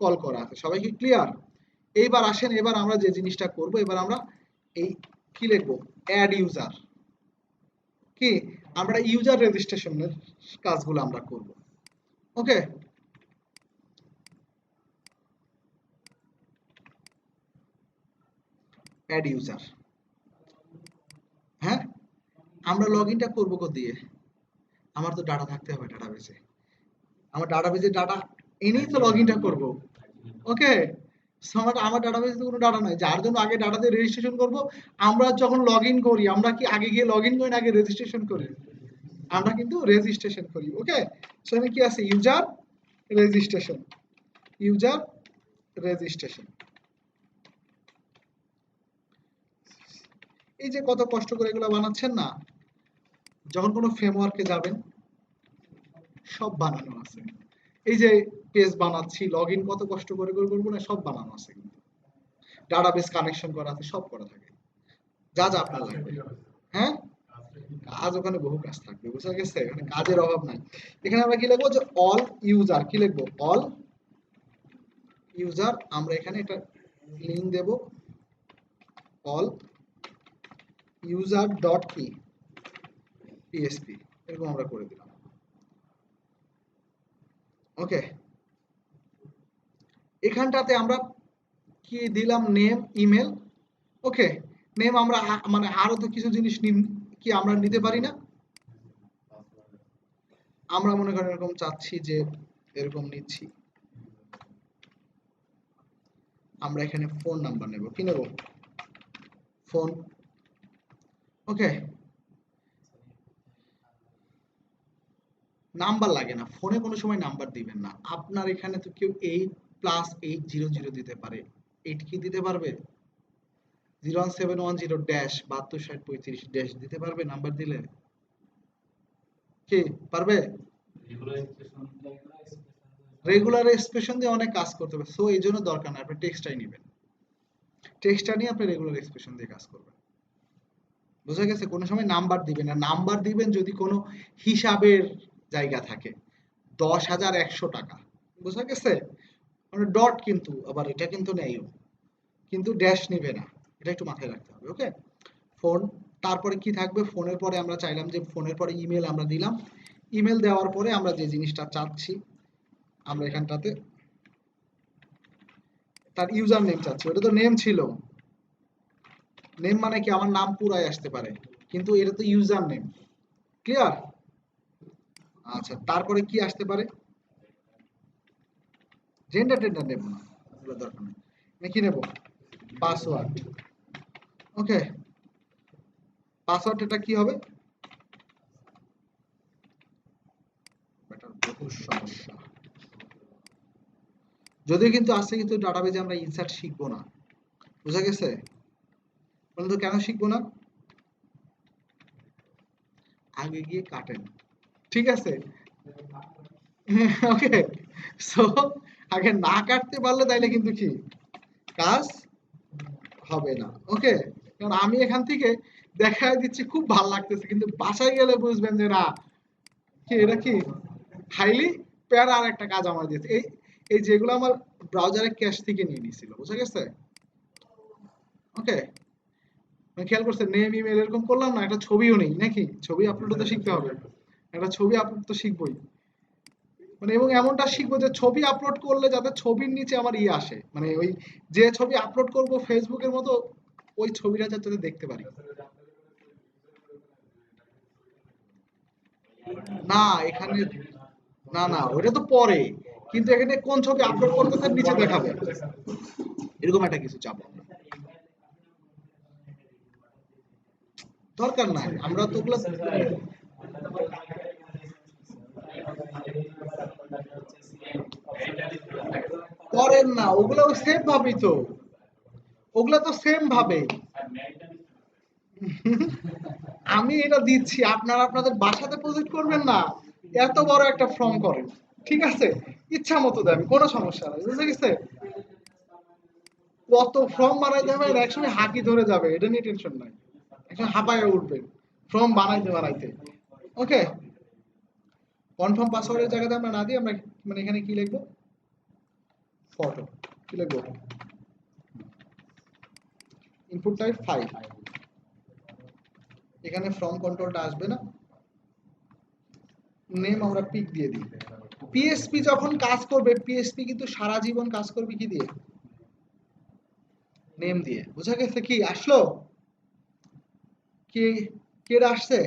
Speaker 1: কল করা আছে। সবাই কি ক্লিয়ার। এইবার আসেন, এবার আমরা যে জিনিসটা করব, এবার আমরা এই কি লিখবো, অ্যাড ইউজার, কি আমরা ইউজার রেজিস্ট্রেশনের কাজগুলো আমরা করব। ওকে, অ্যাড ইউজার, হ্যাঁ আমরা লগ ইনটা করবো দিয়ে, আমার তো ডাটা থাকতে হবে ডাটাবেসে, আমার ডাটাবেসে ডাটা এনেই তো লগ ইনটা করবো। ওকে, সো আমার ডাটাবেসে তো কোনো ডাটা নাই, যার জন্য আগে ডাটা দিয়ে রেজিস্ট্রেশন করব। আমরা যখন লগ ইন করি, আমরা কি আগে গিয়ে লগ ইন করি না আগে রেজিস্ট্রেশন করি, আমরা কিন্তু রেজিস্ট্রেশন করি। ওকে, সো এখানে কি আছে, ইউজার রেজিস্ট্রেশন, ইউজার রেজিস্ট্রেশন। এই যে কত কষ্ট করে এগুলো বানাচ্ছেন না, যখন কোনো ফ্রেমওয়ার্কে যাবেন সব বানানো আছে। এই যে পেজ বানাচ্ছি, লগ ইন কত কষ্ট করে করে করবো না, সব বানানো আছে, কিন্তু ডাটাবেস কানেকশন করা আছে, সব করা থাকে, যা যা আপনার লাগবে। হ্যাঁ, কাজ ওখানে বহু কাজ থাকবে, বুঝা গেছে, এখানে কাজের অভাব নাই। এখানে আমরা কি লিখবো, যে অল ইউজার, কি লিখবো, অল ইউজার, আমরা এখানে একটা লিঙ্ক দেব, অল ইউজার ডট কি পিএসপি, এরকম আমরা করে দিলাম। ওকে, এখানটাতে আমরা কি দিলাম, নেম ইমেল। ওকে, নেম আমরা মানে আরো তো কিছু জিনিস কি আমরা নিতে পারি না, আমরা মনে করেন এরকম চাচ্ছি যে এরকম নিচ্ছি, আমরা এখানে ফোন নাম্বার নেব, কি নেব, ফোন। ওকে, নাম্বার লাগে না, ফোনে কোনো সময় নাম্বার দিবেন না। আপনার এখানে তো কেউ 8+800 দিতে পারে, 8 কি দিতে পারবে? 01710 ড্যাশ 726035 ড্যাশ দিতে পারবে নাম্বার দিলে? কি পারবে? রেগুলার এক্সপ্রেশন দিয়ে অনেক কাজ করতে হবে, সো এই জন্য দরকার না, আপনি টেক্সটটাই নেবেন। টেক্সটটা নিয়ে আপনি রেগুলার এক্সপ্রেশন দিয়ে কাজ করবেন। বুঝা গেছে? কোনো সময় নাম্বার দিবেন না, নাম্বার দিবেন যদি কোনো হিসাবের জায়গা থাকে। 10,100 টাকা, বুঝা গেছে? মানে ডট, কিন্তু আবার এটা কিন্তু নেইও, কিন্তু ড্যাশ নিবে না, এটা একটু মাথায় রাখতে হবে। ওকে, ফোন, তারপরে কি থাকবে? ফোনের পরে আমরা চাইলাম যে ফোনের পরে ইমেল আমরা দিলাম। ইমেল দেওয়ার পরে আমরা যে জিনিসটা চাচ্ছি, আমরা এখানটাতে তার ইউজার নেম চাচ্ছি। ওটা তো নেম ছিল, নেম মানে কি আমার নাম পুরাই আসতে পারে, কিন্তু এটা তো ইউজার নেম। ক্লিয়ার? আচ্ছা, তারপরে কি আসতে পারে? জেন্ডার টেন্ডার নেব না, এগুলো দরকার নেই। আমি কি নেব? পাসওয়ার্ড। ওকে, পাসওয়ার্ড এটা কি হবে? এটার বহু সমস্যা, যদিও কিন্তু আজকে কিন্তু ডাটাবেজে আমরা ইনসার্ট শিখবো না। বুঝা গেছে? বলতো কেন শিখবো না? আগে গিয়ে কাটেন, ঠিক আছে? ওকে, সো আগে না কাটতে পারলে তাইলে কিন্তু কি কাজ হবে না। ওকে, কারণ আমি এখান থেকে দেখায় দিচ্ছি, খুব ভালো লাগতেছে, কিন্তু বাসায় গেলে বুঝবেন যে না, কি এটা কি হাইলি প্যারা আর একটা কাজ আমার দিয়েছে। এই এই যেগুলো আমার ব্রাউজারে ক্যাশ থেকে নিয়ে নিছিল, বুঝা গেছে? ওকে, খেয়াল করছেন নেম ইমেল এরকম করলাম না, একটা ছবিও নেই নাকি? ছবি আপলোড তো শিখতে হবে, একটা ছবি আপলোড তো শিখবই। মানে এবং এমনটা শিখবো যে ছবি আপলোড করলে যাতে ছবির নিচে আমার ইয়ে আসে, মানে ওই যে ছবি আপলোড করব ফেসবুকের মতো, ওই ছবিটা যাতে দেখতে পারি। না এখানে, না না ওটা তো পরে, কিন্তু এখানে কোন ছবি আপলোড করতেছে নিচে দেখাবে, এরকম একটা কিছু চাবো আমরা। দরকার নাই, আমরা তো ওগুলো করেন না, ওগুলো সেম ভাবেই তো, ওগুলো তো সেম ভাবে। আমি এটা দিচ্ছি, আপনারা আপনাদের বাসাতে প্রজেক্ট করবেন না, এত বড় একটা ফর্ম করেন, ঠিক আছে? ইচ্ছা মতো দেন, কোনো সমস্যা নাই, বুঝে গেছে? কত ফর্ম বানাইতে হবে, একসময় হাঁকি ধরে যাবে, এটা নিয়ে টেনশন নাই, একসময় হাঁপায় উঠবে ফর্ম বানাইতে বানাইতে। ওকে, কনফার্ম পাসওয়ার্ডের জায়গাতে আমরা না দিই, আমরা মানে এখানে কি লিখবো? ফটো। কি লিখবো? Input type file. এখানে ফ্রম কন্ট্রোলটা আসবে না, নেম আমরা পিক দিয়ে দিই। পিএসপি যখন কাজ করবে, পিএসপি কিন্তু সারা জীবন কাজ করবে কি দিয়ে? নেম দিয়ে। বুঝা গেছে? কি আসলো? কি কি আসছে?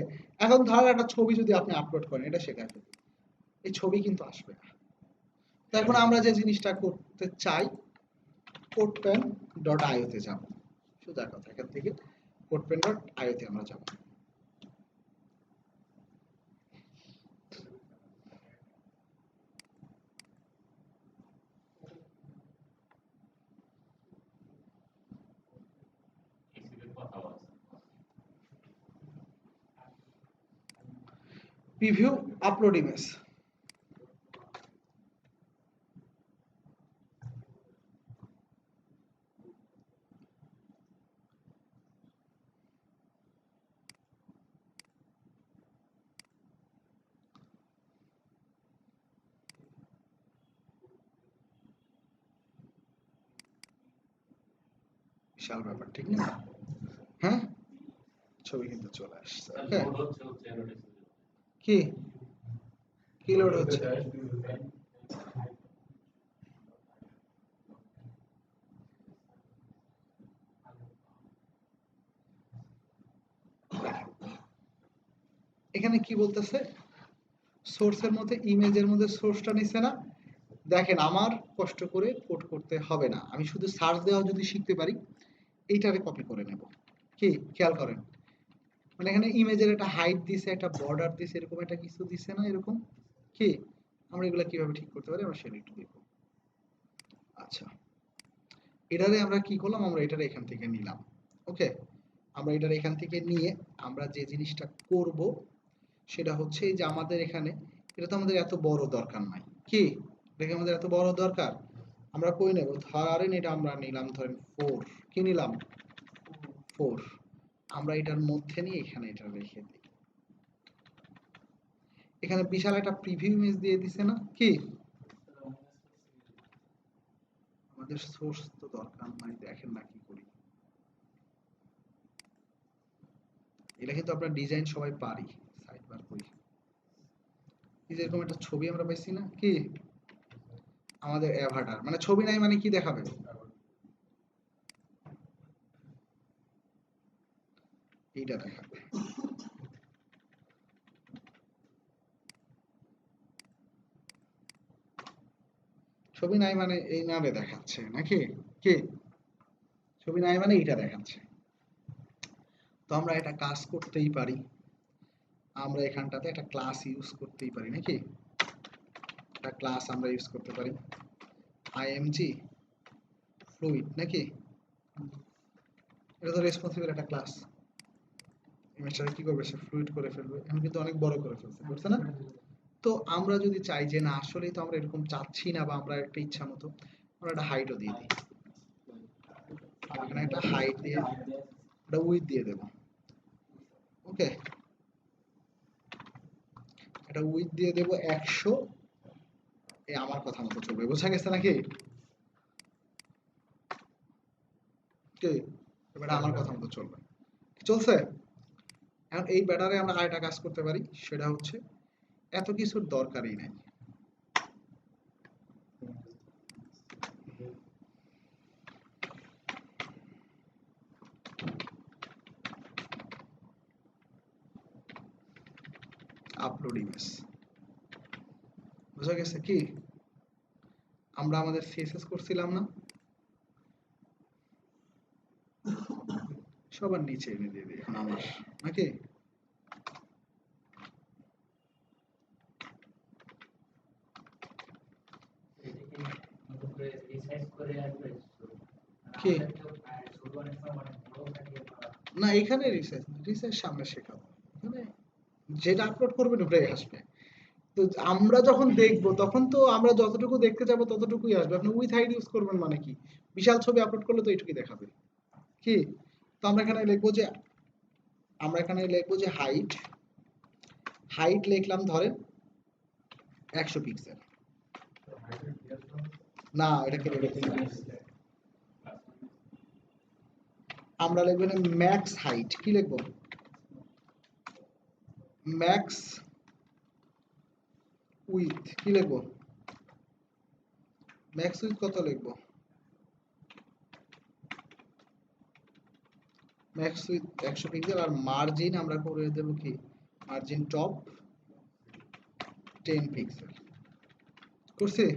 Speaker 1: এখন ধর একটা ছবি যদি আপনি আপলোড করেন, এটা শেখাতে, এই ছবি কিন্তু আসবে না। তো এখন আমরা যে জিনিসটা করতে চাই, কোডপেন ডট আইও তে যাব। সোজা কথা, এখান থেকে কোডপেন ডট আইও তে আমরা যাব। Preview upload image. বিশাল ব্যাপার, ঠিক না? হ্যাঁ, ছবি কিন্তু চলে আসছে। ওকে, কি কি লোড হচ্ছে? এখানে কি বলতেছে? সোর্সের মধ্যে, ইমেজের মধ্যে সোর্সটা নিছে না? দেখেন, আমার কষ্ট করে কোড করতে হবে না, আমি শুধু সার্চ দেওয়া যদি শিখতে পারি, এইটারে কপি করে নেব। কি খেয়াল করেন, মানে এখানে ইমেজের একটা হাইট দিছে, একটা বর্ডার দিছে, এরকম একটা কিছু দিছে না এরকম কি? আমরা এগুলা কিভাবে ঠিক করতে পারি আমরা সেটা একটু দেখব। আচ্ছা, এটারে আমরা কি করলাম, আমরা এটারে এখান থেকে নিলাম। ওকে, আমরা এটারে এখান থেকে নিয়ে আমরা যে জিনিসটা করব সেটা হচ্ছে এই যে আমাদের এখানে এটা তো আমাদের এত বড় দরকার নাই কি? দেখে আমাদের এত বড় দরকার, আমরা কই নেব, ধরেন এটা আমরা নিলাম ধরেন 4, কি নিলাম 4, আমরা এটার মধ্যে নিয়ে এখানে এটা রেখে দিই। এখানে বিশাল একটা প্রিভিউ ইমেজ দিয়ে দিছে না কি? আমাদের সোর্স তো দরকার নাই, দেখেন না কি করি। এটা কিন্তু আমরা ডিজাইন সবাই পারি, সাইড বার করি। এই যে এরকম একটা ছবি আমরা পাইছি না কি? আমাদের অ্যাভাটার মানে ছবি নাই মানে কি দেখাবে? এইটা দেখাবে। ছবি নাই মানে এই নামে দেখাচ্ছে নাকি কি? ছবি নাই মানে এইটা দেখাচ্ছে। তো আমরা একটা কাজ করতেই পারি, আমরা এখানটাতে একটা ক্লাস ইউজ করতেই পারি নাকি? একটা ক্লাস আমরা ইউজ করতে পারি img fluid নাকি? এটা তো রেসপন্সিবল একটা ক্লাস। ইমেজটা কি করবে, সে ফ্লুইড করে ফেলবে। এখন কিন্তু অনেক বড় করে ফেলছে, বুঝছে না? তো আমরা যদি চাই যে না আসলেই তো আমরা এরকম চাচ্ছি না, বা আমরা একটা ইচ্ছা মতো আমরা একটা হাইটও দিয়ে দিই, এখানে একটা হাইট দিয়ে একটা উইথ দিয়ে দেব। ওকে, একটা উইথ দিয়ে দেব 100, এই আমার কথা মতো চলবে, বোঝা গেছে নাকি? কি এবার আমার কথা মতো চলবে, চলছে? এখন এই ব্যাটারে আমরা আরেকটা কাজ করতে পারি, সেটা হচ্ছে এত কিছুর দরকারই নাই। আপলোড ইমেজ, বোঝা গেছে কি? আমরা আমাদের সিএসএস করছিলাম না, সবার নিচে এনে দিয়ে দিই এখন আমার নাকি? কি না এখানে রিসার্চ রিসার্চ সামনে শেখাবো, এখানে যেটা আপলোড করবেন ওটাই আসবে। তো আমরা যখন দেখবো তখন তো আমরা যতটুকু দেখতে যাবো ততটুকুই আসবে। আপনি উইথ হাইট ইউজ করবেন মানে কি? বিশাল ছবি আপলোড করলে তো এইটুকুই দেখাবে কি? তো আমরা এখানে লিখবো যে, আমরা এখানে লিখবো যে হাইট, হাইট লিখলাম ধরেন 100 পিক্সেল। না এটাকে আমরা লিখবো না ম্যাক্স হাইট, কি লিখবো? ম্যাক্স উইথ, কি লিখবো? ম্যাক্স উইথ কত লিখবো? Max width 100 pixel. আর মার্জিন আমরা করে দেব কি, মার্জিন টপ 10 পিক্সেল। করছি?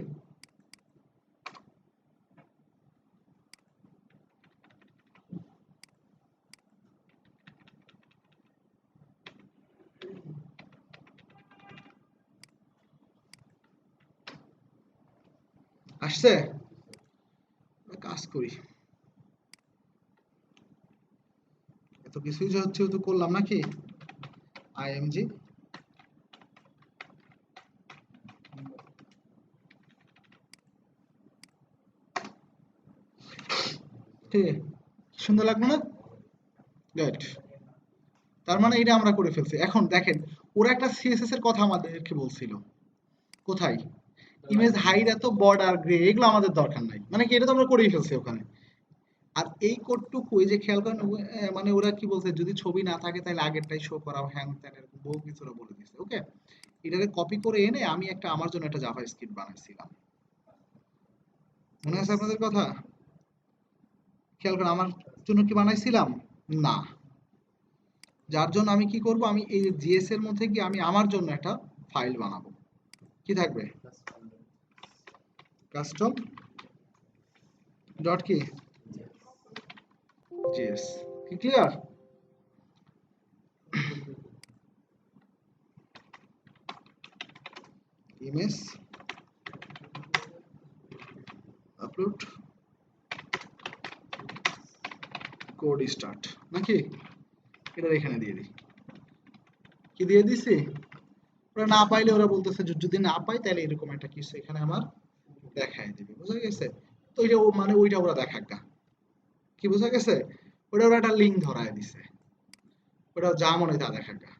Speaker 1: আসছে? কাজ করি, এত কিছুই যে হচ্ছে তো করলাম নাকি? আইএমজি ঠিক আছে, সুন্দর লাগবে না? গুড। তার মানে এটা আমরা করে ফেলছি। এখন দেখেন, ওরা একটা সিএসএস এর কথা আমাদেরকে বলছিল, কোথায়? ইমেজ হাইট এত বর্ডার গ্রে, এগুলো আমাদের দরকার নাই, মানে কি এটা তো আমরা করেই ফেলছি ওখানে। আর এই কোডটুকু এই যে খেয়াল করেন, মানে ওরা কি বলছে, যদি ছবি না থাকে তাহলে আগেরটাই শো করাও, হ্যান ত্যান এরকম বহু কিছু ওরা বলে দিচ্ছে। ওকে, এটাকে কপি করে এনে আমি একটা আমার জন্য একটা জাভা স্ক্রিপ্ট বানাইছিলাম, মনে আছে আপনাদের কথা? খেয়াল করেন আমার জন্য কি বানাইছিলাম? না, যার জন্য আমি কি করব, আমি এই জিএস এর মধ্যে গিয়ে আমি আমার জন্য একটা ফাইল বানাবো, কি থাকবে? কাস্টম ডট কি জিএস, কি clear? Image upload code start নাকি, এটা এখানে দিয়ে দিই। কি দিয়ে দিছি? ওরা না পাইলে ওরা বলতেছে যদি না পাই তাহলে এরকম একটা কিছু এখানে আমার দেখায় দিবে, বুঝা গেছে? তো ওইটা মানে ওইটা ওরা দেখাক গা, কি বুঝা গেছে? ওটা ওরা একটা লিঙ্ক ধরায় দিছে, ওটা যা মনে হয় তা দেখাক গা।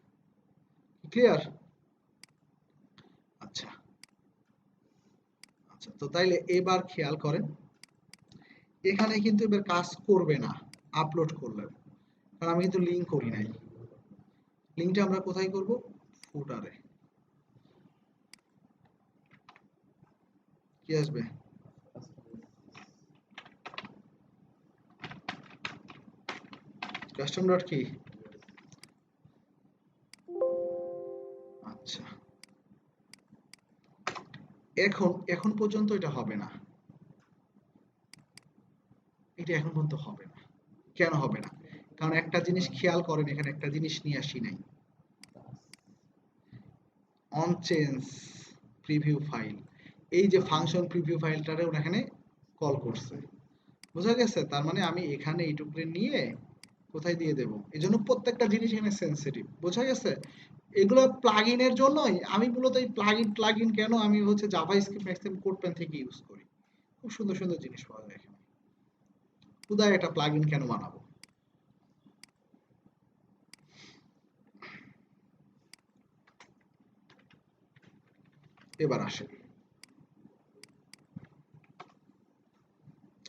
Speaker 1: ক্লিয়ার? আচ্ছা আচ্ছা, তো তাইলে এবার খেয়াল করেন, এখানে কিন্তু এবার কাজ করবে না আপলোড করলে, কারণ আমি কিন্তু লিঙ্ক করি নাই। লিঙ্কটা আমরা কোথায় করব? ফুটারে। কি আসবে? কাস্টম ডট কি? আচ্ছা, এখন পর্যন্ত এটা হবে না, এটা এখন পর্যন্ত হবে না। কেন হবে না? কারণ একটা জিনিস খেয়াল করেন, এখানে একটা জিনিস নিয়ে আসি নাই, অন চেঞ্জ প্রিভিউ ফাইল। এই যে ফাংশন প্রিভিউ ফাইলটারে ওরা এখানে কল করছে, বোঝা গেছে? তার মানে আমি এখানে এইটুকু নিয়ে কোথায় দিয়ে দেব? এই জন্য প্রত্যেকটা জিনিস এখানে সেন্সিটিভ, বোঝা গেছে? এগুলো প্লাগইনের জন্যই আমি মূলত এই প্লাগইন কেন আমি হচ্ছে জাভাস্ক্রিপ্ট ম্যাক্সিমাম কোডপেন থেকে ইউজ করি। খুব সুন্দর সুন্দর জিনিস পাওয়া যায় এখানে। খুদায় একটা প্লাগইন কেন বানাবো? এবার আসেন,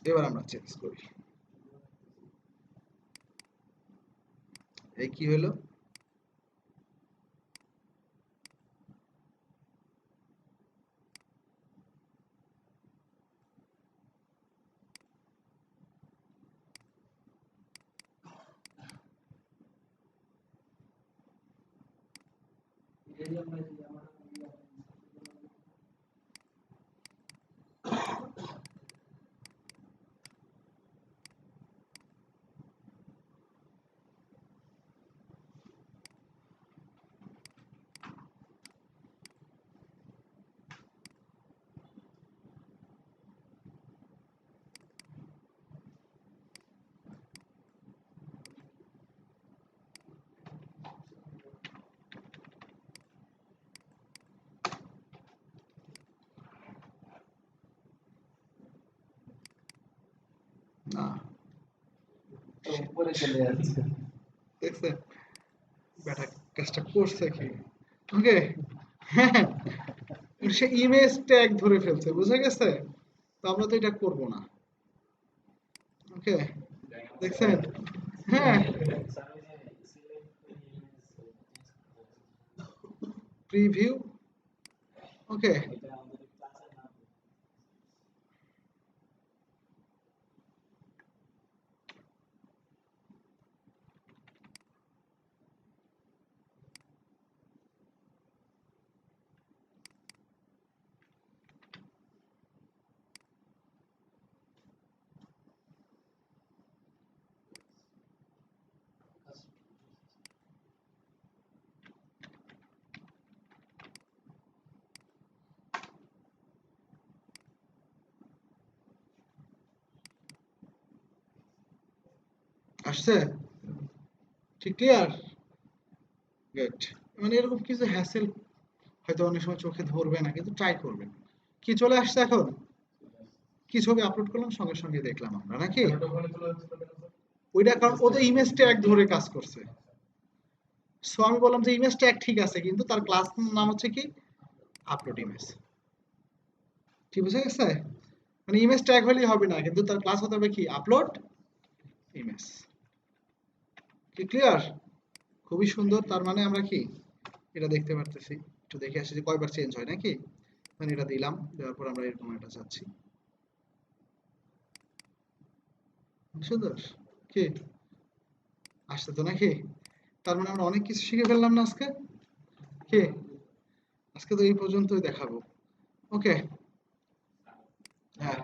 Speaker 1: এবার আমরা চেঞ্জ করি। এই কি হলো? না,
Speaker 2: উপরে চলে যাচ্ছে।
Speaker 1: দেখছেন ব্যাটা কাজটা করছে কি? ওকে, হ্যাঁ, সে ইমেজ ট্যাগ ধরে ফেলছে, বুঝা গেছে? তো আমরা তো এটা করব না। ওকে, দেখছেন? হ্যাঁ, প্রিভিউ। ওকে, আসছে? ঠিক ক্লিয়ার? গুড। মানে এরকম কিছু হ্যাসেল হয়তো অনেক সময় চোখে ধরবে না, কিন্তু ট্রাই করবেন। কি চলে আসছে এখন? কি ছবি আপলোড করলাম সঙ্গে সঙ্গে দেখলাম আমরা, নাকি? ওইটা কারণ ও তো ইমেজ ট্যাগ ধরে কাজ করছে। সো আমি বললাম যে ইমেজ ট্যাগ ঠিক আছে, কিন্তু তার ক্লাস নাম হচ্ছে কি? Upload image. কি বুঝা গেছে? মানে ইমেজ ট্যাগ হলেই হবে না, কিন্তু তার ক্লাস হতে হবে কি? Upload image. কি ক্লিয়ার? খুবই সুন্দর। তার মানে আমরা কি এটা দেখতে পারতেছি? একটু দেখে আসি যে কয়বার চেঞ্জ হয়, নাকি? মানে এটা দিলাম, দেওয়ার পর আমরা এরকম একটা চাচ্ছি। সুন্দর। কি আসছে তো, নাকি? তার মানে আমরা অনেক কিছু শিখে ফেললাম না আজকে? কি আজকে তো এই পর্যন্তই দেখাবো। ওকে, হ্যাঁ।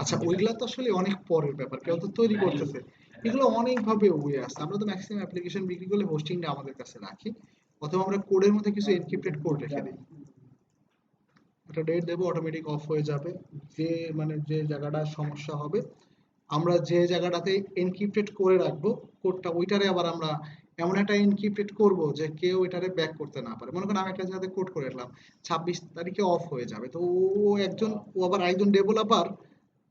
Speaker 1: আচ্ছা, ওইগুলা তো আসলে অনেক পরের ব্যাপার, কেউ তো তৈরি করতেছে। এগুলো অনেকভাবে ওয়ে আছে। আমরা তো ম্যাক্সিমাম অ্যাপ্লিকেশন বিক্রি করলে হোস্টিংটা আমাদের কাছে রাখি, অথবা আমরা কোডের মধ্যে কিছু এনক্রিপ্টেড কোড রেখে দিই। একটা ডেট দেবো, অটোমেটিক অফ হয়ে যাবে। যে মানে যে জায়গাটা সমস্যা হবে, আমরা যে জায়গাটাতে এনক্রিপ্টেড করে রাখবো কোডটা, ওইটারে আবার আমরা এমন একটা এনক্রিপ্টেড করব যে কেউ এটারে ব্যাক করতে না পারে। মনে করেন আমি একটা জায়গাতে কোড করে রাখলাম 26 তারিখে অফ হয়ে যাবে, তো ও আবার একজন ডেভেলপার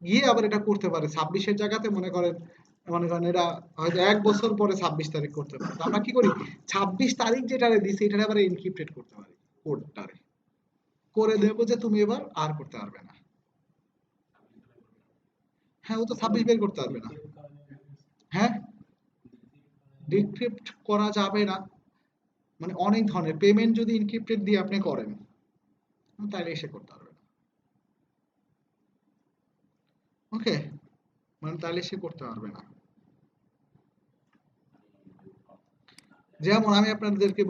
Speaker 1: গিয়ে আবার এটা করতে পারে 26-এর জায়গাতে, মনে করেন এটা হয়তো 1 বছর পরে 26 তারিখ করতে পারে। তো আমরা কি করি, 26 তারিখ যেটারে দিছি এটারে আবার এনক্রিপ্টেড করতে পারি, কোডটারে করে দেবো যে তুমি এবার আর করতে পারবে না। হ্যাঁ, ও তো 26 বের করতে পারবে না। হ্যাঁ, ডিক্রিপ্ট করা যাবে না, মানে অনেক ধরনের পেমেন্ট যদি এনক্রিপ্টেড দিয়ে আপনি করেন তাহলে সে করতে পারবে না। ওকে, মানে তাহলে সে করতে পারবে না। যেমন আমি আপনাদেরকে